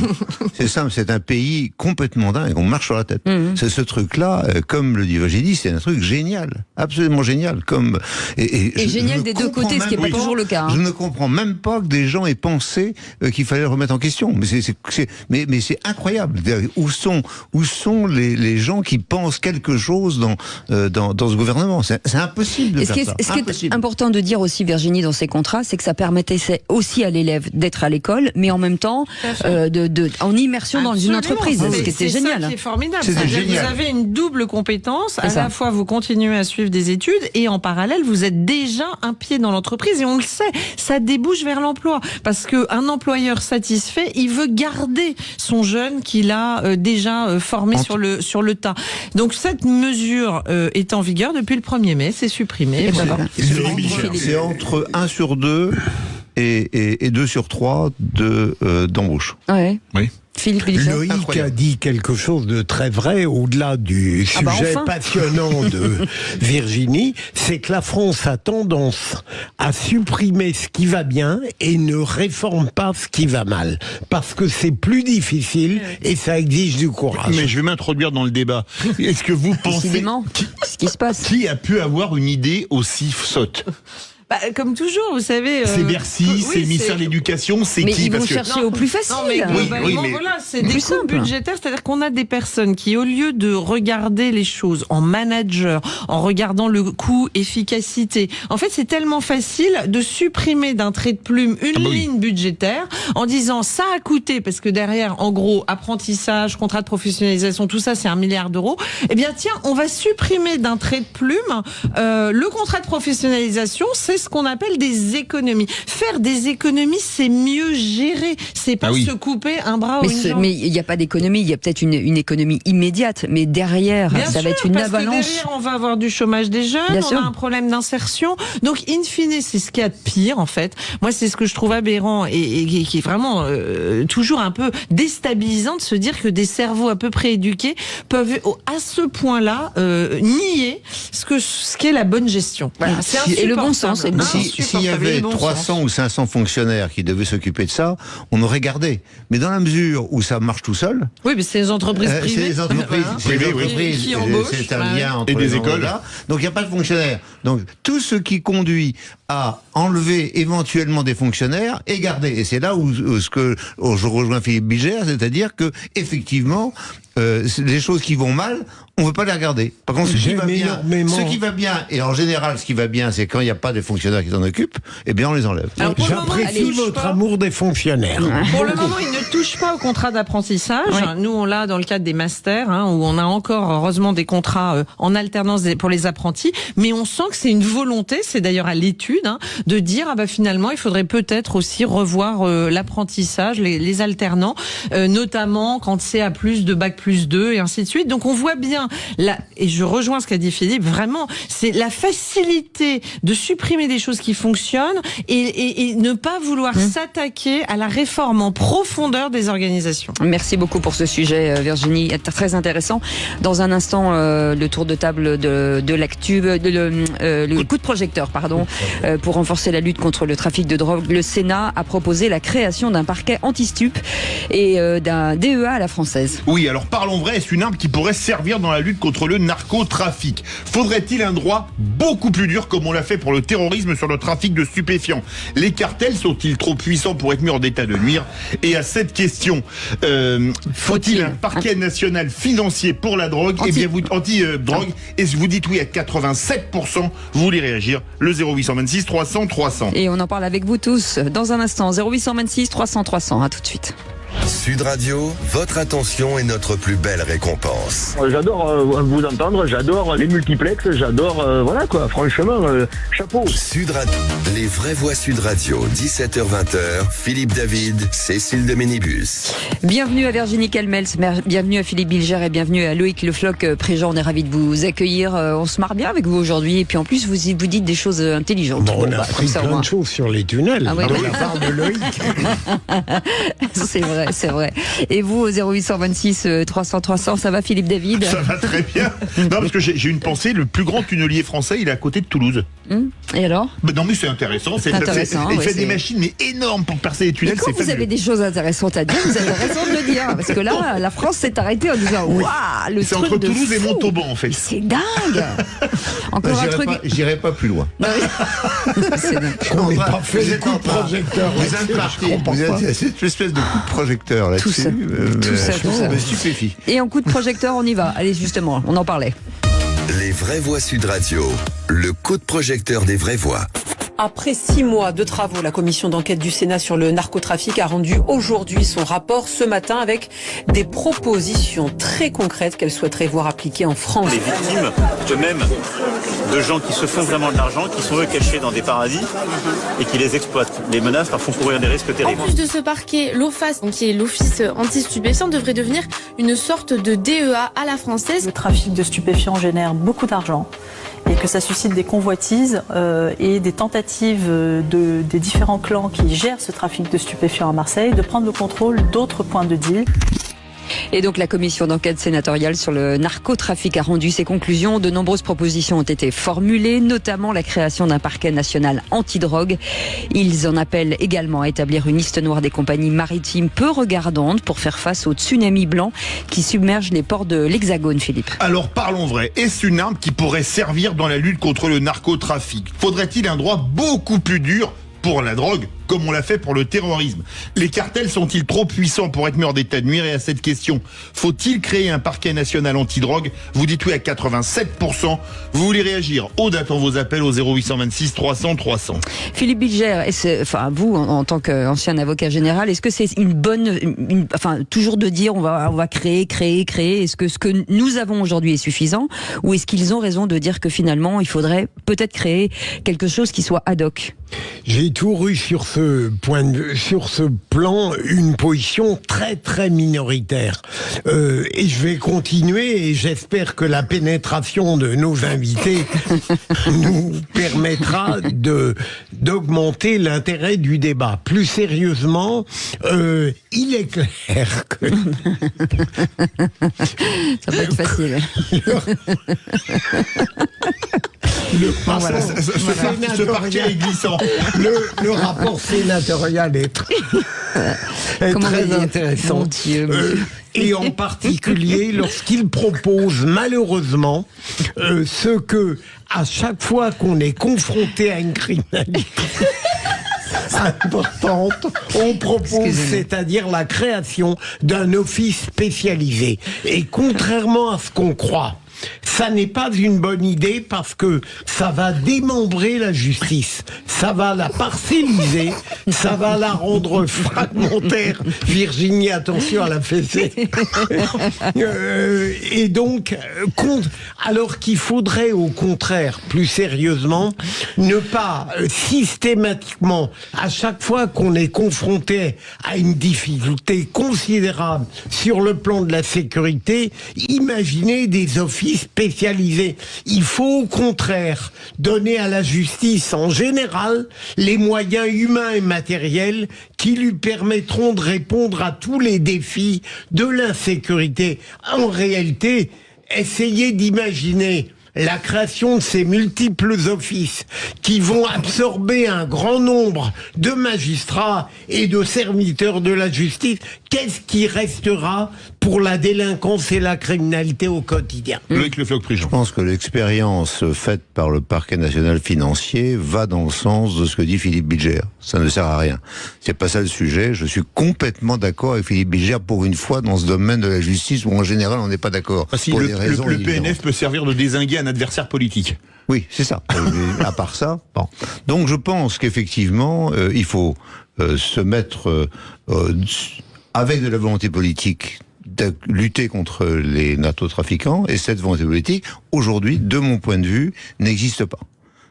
C'est simple, c'est un pays complètement dingue, on marche sur la tête. C'est ce truc-là, comme le dit Virginie, c'est un truc génial, absolument génial. comme et génial des deux côtés, ce qui n'est pas toujours le cas. Hein. Je ne comprends même pas que des gens aient pensé qu'il fallait le remettre en question. Mais c'est incroyable. Où sont les gens qui pensent quelque chose dans ce gouvernement? C'est impossible de faire ça. Ce qui est important de dire aussi, Virginie, dans ces contrats, c'est que ça permettait aussi à l'élève d'être à l'école, mais en même temps en immersion dans une entreprise, ce qui était génial. C'est ça qui est formidable. Génial. Vous avez une double compétence. À la fois, vous continuez à suivre des études et en parallèle, vous êtes déjà un pied dans l'entreprise. Et on le sait, ça débouche vers l'emploi. Parce qu'un employeur satisfait, il veut garder son jeune qu'il a déjà formé sur le tas. Donc cette mesure est en vigueur depuis le 1er mai. C'est supprimé. C'est entre 1 sur 2 et 2 sur 3 d'embauche. Ouais. Oui. Philippe Loïc a dit quelque chose de très vrai, au-delà du sujet passionnant de Virginie, c'est que la France a tendance à supprimer ce qui va bien et ne réforme pas ce qui va mal. Parce que c'est plus difficile et ça exige du courage. Mais je vais m'introduire dans le débat. Est-ce que vous pensez... ce qui se passe. Qui a pu avoir une idée aussi sotte? Comme toujours, vous savez... c'est Bercy, c'est le ministère de l'Éducation, c'est qui? Mais ils vont chercher au plus facile. Non, mais globalement, voilà, c'est des coûts budgétaires, c'est-à-dire qu'on a des personnes qui, au lieu de regarder les choses en manager, en regardant le coût, efficacité, en fait, c'est tellement facile de supprimer d'un trait de plume une ligne budgétaire en disant ça a coûté, parce que derrière, en gros, apprentissage, contrat de professionnalisation, tout ça, c'est 1 milliard d'euros. Eh bien, tiens, on va supprimer d'un trait de plume le contrat de professionnalisation, c'est ce qu'on appelle des économies. Faire des économies, c'est mieux gérer. C'est pas se couper un bras ou une jambe. Mais il n'y a pas d'économie. Il y a peut-être une économie immédiate, mais derrière, ça va être une avalanche. Que derrière, on va avoir du chômage des jeunes, on a un problème d'insertion. Donc, in fine, c'est ce qu'il y a de pire, en fait. Moi, c'est ce que je trouve aberrant et qui est vraiment toujours un peu déstabilisant de se dire que des cerveaux à peu près éduqués peuvent, à ce point-là, nier ce qu'est la bonne gestion. Voilà. Et le bon sens. S'il y avait 300 ou 500 fonctionnaires qui devaient s'occuper de ça, on aurait gardé. Mais dans la mesure où ça marche tout seul... Oui, mais c'est les entreprises privées. C'est les entreprises qui embauchent. C'est un lien entre et des écoles. Là. Donc il n'y a pas de fonctionnaires. Donc tout ce qui conduit à enlever éventuellement des fonctionnaires est gardé. Et c'est là où je rejoins Philippe Bilger, c'est-à-dire que effectivement, les choses qui vont mal, on ne veut pas les regarder. Par contre, ce qui va bien, et en général, ce qui va bien, c'est quand il n'y a pas des fonctionnaires qui s'en occupent, eh bien, on les enlève. J'apprécie votre amour des fonctionnaires. Pour le moment, ils ne touchent pas au contrat d'apprentissage. Oui. Nous, on l'a dans le cadre des masters, où on a encore, heureusement, des contrats en alternance pour les apprentis. Mais on sent que c'est une volonté, c'est d'ailleurs à l'étude, de dire, finalement, il faudrait peut-être aussi revoir l'apprentissage, les alternants, notamment quand c'est à plus de bac plus 2 et ainsi de suite. Donc, on voit bien et je rejoins ce qu'a dit Philippe, vraiment, c'est la facilité de supprimer des choses qui fonctionnent et ne pas vouloir s'attaquer à la réforme en profondeur des organisations. Merci beaucoup pour ce sujet, Virginie, très intéressant. Dans un instant, le tour de table de l'actu, le coup de projecteur, pour renforcer la lutte contre le trafic de drogue. Le Sénat a proposé la création d'un parquet anti-stup et d'un DEA à la française. Oui, alors parlons vrai, est-ce une arme qui pourrait servir dans la lutte contre le narcotrafic? Faudrait-il un droit beaucoup plus dur comme on l'a fait pour le terrorisme sur le trafic de stupéfiants? Les cartels sont-ils trop puissants pour être mis en état de nuire? Et à cette question, faut-il un parquet national financier pour la drogue? Eh bien, anti-drogue, et vous dites oui à 87%, vous voulez réagir, le 0826 300 300. Et on en parle avec vous tous dans un instant, 0826 300 300, à tout de suite. Sud Radio, votre attention est notre plus belle récompense. J'adore vous entendre, j'adore les multiplexes, j'adore, franchement, chapeau. Sud Radio, les vraies voix Sud Radio, 17h-20h, Philippe David, Cécile de Ménibus. Bienvenue à Virginie Calmels, bienvenue à Philippe Bilger et bienvenue à Loïc Le Floch-Préjean. On est ravis de vous accueillir, on se marre bien avec vous aujourd'hui et puis en plus vous dites des choses intelligentes. On a appris plein de choses sur les tunnels, de la part de Loïc. C'est vrai. C'est vrai. Et vous, au 0826 300 300, ça va Philippe David? Ça va très bien. Non, parce que j'ai une pensée, le plus grand tunnelier français, il est à côté de Toulouse. Et alors? Non mais c'est intéressant. C'est intéressant. Il fait des machines mais énormes pour percer les tunnels. Mais quand vous avez des choses intéressantes à dire, vous avez raison de le dire. Parce que là, la France s'est arrêtée en disant waouh, le truc de fou. C'est entre Toulouse et Montauban en fait. C'est dingue. Encore un truc. J'irai pas plus loin. On n'est pas fait des coups de projecteur. Vous êtes parti. Vous êtes cette espèce de coup de projecteur là-dessus. Tout ça. Me stupéfie. Et en coup de projecteur, on y va. Allez, justement, on en parlait. Les vraies voix Sud Radio, le coup de projecteur des vraies voix. Après 6 mois de travaux, la commission d'enquête du Sénat sur le narcotrafic a rendu aujourd'hui son rapport ce matin avec des propositions très concrètes qu'elle souhaiterait voir appliquées en France. Les victimes, eux-mêmes, de gens qui se font vraiment de l'argent, qui sont eux cachés dans des paradis et qui les exploitent. Les menaces leur font courir des risques terribles. En plus de ce parquet, l'OFAS, qui est l'Office anti-stupéfiants, devrait devenir une sorte de DEA à la française. Le trafic de stupéfiants génère beaucoup d'argent et que ça suscite des convoitises et des tentatives des différents clans qui gèrent ce trafic de stupéfiants à Marseille de prendre le contrôle d'autres points de deal. Et donc la commission d'enquête sénatoriale sur le narcotrafic a rendu ses conclusions. De nombreuses propositions ont été formulées, notamment la création d'un parquet national antidrogue. Ils en appellent également à établir une liste noire des compagnies maritimes peu regardantes pour faire face au tsunami blanc qui submerge les ports de l'Hexagone, Philippe. Alors parlons vrai, est-ce une arme qui pourrait servir dans la lutte contre le narcotrafic? Faudrait-il un droit beaucoup plus dur pour la drogue, comme on l'a fait pour le terrorisme? Les cartels sont-ils trop puissants pour être mis hors d'état de nuire? Et à cette question, faut-il créer un parquet national antidrogue? Vous dites oui à 87%. Vous voulez réagir? Aude attend vos appels au 0826 300 300. Philippe Bilger, vous, en tant qu'ancien avocat général, est-ce que c'est une bonne, toujours de dire on va créer, est-ce que ce que nous avons aujourd'hui est suffisant? Ou est-ce qu'ils ont raison de dire que finalement, il faudrait peut-être créer quelque chose qui soit ad hoc? J'ai toujours eu sur ce plan une position très très minoritaire et je vais continuer et j'espère que la pénétration de nos invités nous permettra d'augmenter l'intérêt du débat. Plus sérieusement, il est clair que ça va être facile. Ce parquet est glissant. Le rapport sénatorial est très intéressant. Et en particulier lorsqu'il propose malheureusement ce que, à chaque fois qu'on est confronté à une criminalité importante, on propose, c'est-à-dire la création d'un office spécialisé. Et contrairement à ce qu'on croit, ça n'est pas une bonne idée parce que ça va démembrer la justice, ça va la parcelliser, ça va la rendre fragmentaire. Virginie, attention à la fessée. Et donc, alors qu'il faudrait au contraire, plus sérieusement, ne pas systématiquement, à chaque fois qu'on est confronté à une difficulté considérable sur le plan de la sécurité, imaginer des offices spécialisés. Il faut au contraire donner à la justice en général les moyens humains et matériels qui lui permettront de répondre à tous les défis de l'insécurité. En réalité, essayez d'imaginer la création de ces multiples offices qui vont absorber un grand nombre de magistrats et de serviteurs de la justice. Qu'est-ce qui restera pour la délinquance et la criminalité au quotidien? Je pense que l'expérience faite par le parquet national financier va dans le sens de ce que dit Philippe Bilger. Ça ne sert à rien. C'est pas ça le sujet. Je suis complètement d'accord avec Philippe Bilger pour une fois dans ce domaine de la justice où en général on n'est pas d'accord. Pour des raisons le PNF peut servir de dézinguer un adversaire politique. Oui, c'est ça. À part ça, bon. Donc je pense qu'effectivement, il faut se mettre avec de la volonté politique de lutter contre les narcotrafiquants, et cette volonté politique, aujourd'hui, de mon point de vue, n'existe pas.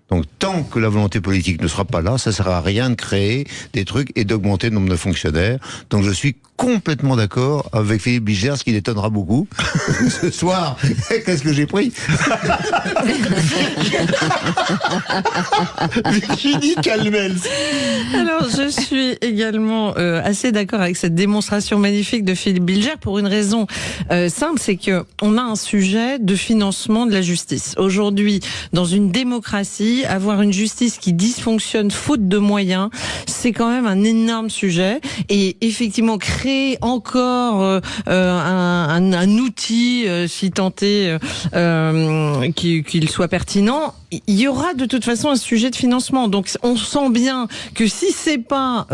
Donc tant que la volonté politique ne sera pas là, ça ne sert à rien de créer des trucs et d'augmenter le nombre de fonctionnaires. Donc je suis complètement d'accord avec Philippe Bilger, ce qui l'étonnera beaucoup. Ce soir, qu'est-ce que j'ai pris? Virginie Calmels. Alors je suis également assez d'accord avec cette démonstration magnifique de Philippe Bilger pour une raison simple, c'est que on a un sujet de financement de la justice. Aujourd'hui, dans une démocratie, aujourd'hui, avoir une justice qui dysfonctionne faute de moyens, c'est quand même un énorme sujet. Et effectivement, créer encore un outil, si tant est qu'il soit pertinent, il y aura de toute façon un sujet de financement. Donc on sent bien que si c'est pas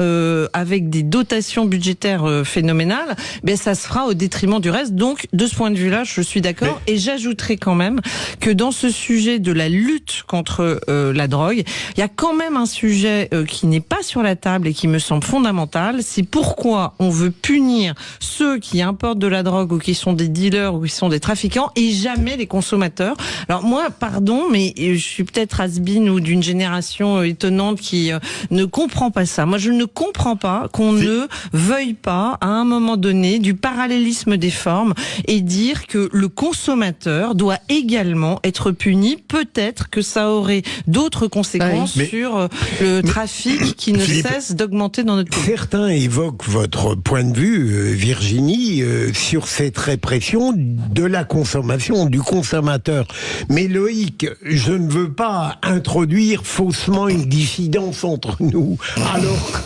avec des dotations budgétaires phénoménales, ben ça se fera au détriment du reste. Donc de ce point de vue-là, je suis d'accord. Et j'ajouterai quand même que dans ce sujet de la lutte contre la drogue, il y a quand même un sujet qui n'est pas sur la table et qui me semble fondamental. C'est pourquoi on veut punir ceux qui importent de la drogue ou qui sont des dealers ou qui sont des trafiquants et jamais les consommateurs. Alors moi, pardon, mais je suis peut-être has-been ou d'une génération étonnante qui ne comprend pas ça. Moi, je ne comprends pas qu'on ne veuille pas, à un moment donné, du parallélisme des formes et dire que le consommateur doit également être puni. Peut-être que ça aurait d'autres conséquences sur le trafic qui ne cesse d'augmenter dans notre pays. Certains évoquent votre point de vue, Virginie, sur cette répression de la consommation, du consommateur. Mais Loïc, je ne veux pas introduire faussement une dissidence entre nous. Alors,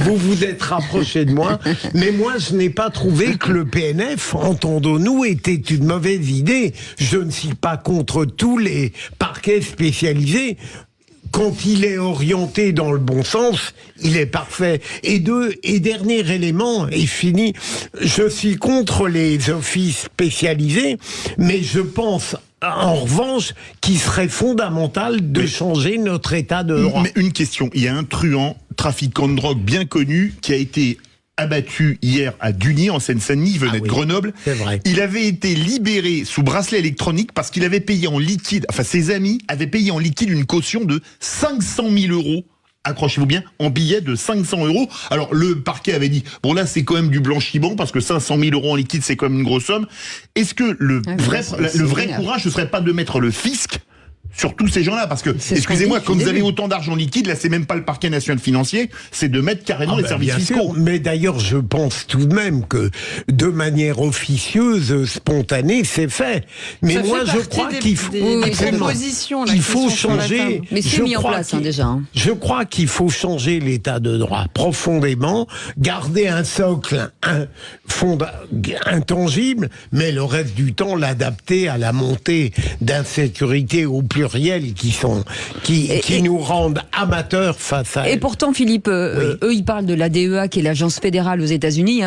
vous vous êtes rapproché de moi, mais moi je n'ai pas trouvé que le PNF, entendons-nous, était une mauvaise idée. Je ne suis pas contre tous les parquets spécialisés. Quand il est orienté dans le bon sens, il est parfait. Et dernier élément, et fini, je suis contre les offices spécialisés, mais je pense en revanche qu'il serait fondamental de changer notre état de droit. Mais une question, il y a un truand, trafiquant de drogue bien connu, qui a été abattu hier à Dugny, en Seine-Saint-Denis, il venait de Grenoble. C'est vrai. Il avait été libéré sous bracelet électronique parce qu'il avait payé en liquide, enfin ses amis avaient payé en liquide une caution de 500 000 €. Accrochez-vous bien, en billets de 500 €. Alors le parquet avait dit, bon là c'est quand même du blanchiment parce que 500 000 € en liquide c'est quand même une grosse somme. Est-ce que le vrai courage ce serait pas de mettre le fisc sur tous ces gens-là, parce que, excusez-moi, comme vous avez autant d'argent liquide, là c'est même pas le parquet national financier, c'est de mettre carrément les services fiscaux. Mais d'ailleurs, je pense tout de même que de manière officieuse, spontanée, c'est fait. Mais ça moi, je crois qu'il faut, il faut changer. Mais c'est mis en place déjà. Je crois qu'il faut changer l'état de droit profondément, garder un socle intangible, mais le reste du temps l'adapter à la montée d'insécurité au pluriel qui nous rendent amateurs face à elle. Et pourtant, Philippe, eux, ils parlent de la DEA, qui est l'agence fédérale aux États-Unis,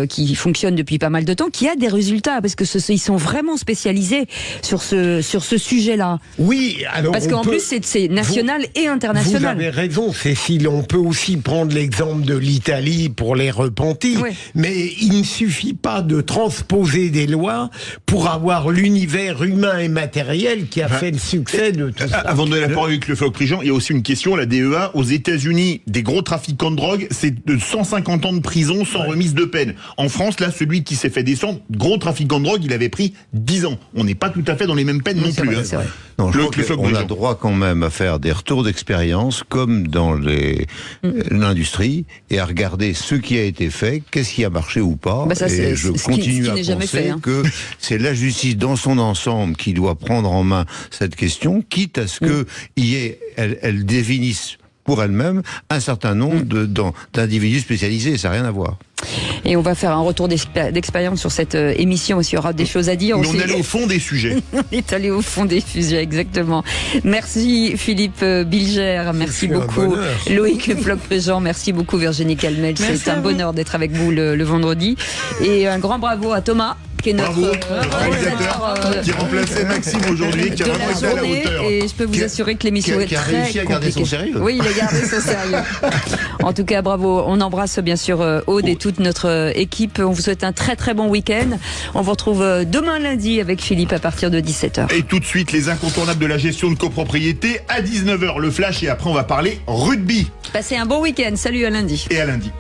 qui fonctionne depuis pas mal de temps, qui a des résultats, parce que ils sont vraiment spécialisés sur ce sujet-là. Oui, alors parce qu'en plus, c'est national et international. Vous avez raison, Cécile. On peut aussi prendre l'exemple de l'Italie pour les repentis, mais il ne suffit pas de transposer des lois pour avoir l'univers humain et matériel qui a fait le succès de tout ça. Avant de donner la parole avec le Floc Prigent, il y a aussi une question, la DEA, aux États-Unis, des gros trafiquants de drogue, c'est de 150 ans de prison sans remise de peine. En France, là, celui qui s'est fait descendre, gros trafiquant de drogue, il avait pris 10 ans. On n'est pas tout à fait dans les mêmes peines non plus. Vrai, hein. Non, je crois qu'on a droit quand même à faire des retours d'expérience, comme dans l'industrie, et à regarder ce qui a été fait, qu'est-ce qui a marché ou pas. Et je continue à penser que c'est la justice dans son ensemble qui doit prendre en main cette question, quitte à ce qu'elle définisse pour elle-même un certain nombre d'individus spécialisés. Ça n'a rien à voir. Et on va faire un retour d'expérience sur cette émission aussi. Il y aura des choses à dire aussi. On est allé au fond des sujets. On est allé au fond des sujets, exactement. Merci Philippe Bilger, merci beaucoup. Loïc Le Floch-Prigent, merci beaucoup Virginie Calmel. C'est un bonheur d'être avec vous le vendredi. Et un grand bravo à Thomas, qui est notre réalisateur qui remplaçait Maxime aujourd'hui, qui a vraiment été à la hauteur. Et je peux vous assurer que l'émission est très compliquée. Qui a réussi à garder son sérieux. Oui, il a gardé son sérieux. En tout cas, bravo. On embrasse bien sûr Aude et toute notre équipe. On vous souhaite un très très bon week-end. On vous retrouve demain lundi avec Philippe à partir de 17h. Et tout de suite, les incontournables de la gestion de copropriété à 19h, le flash, et après on va parler rugby. Passez un bon week-end. Salut, à lundi. Et à lundi.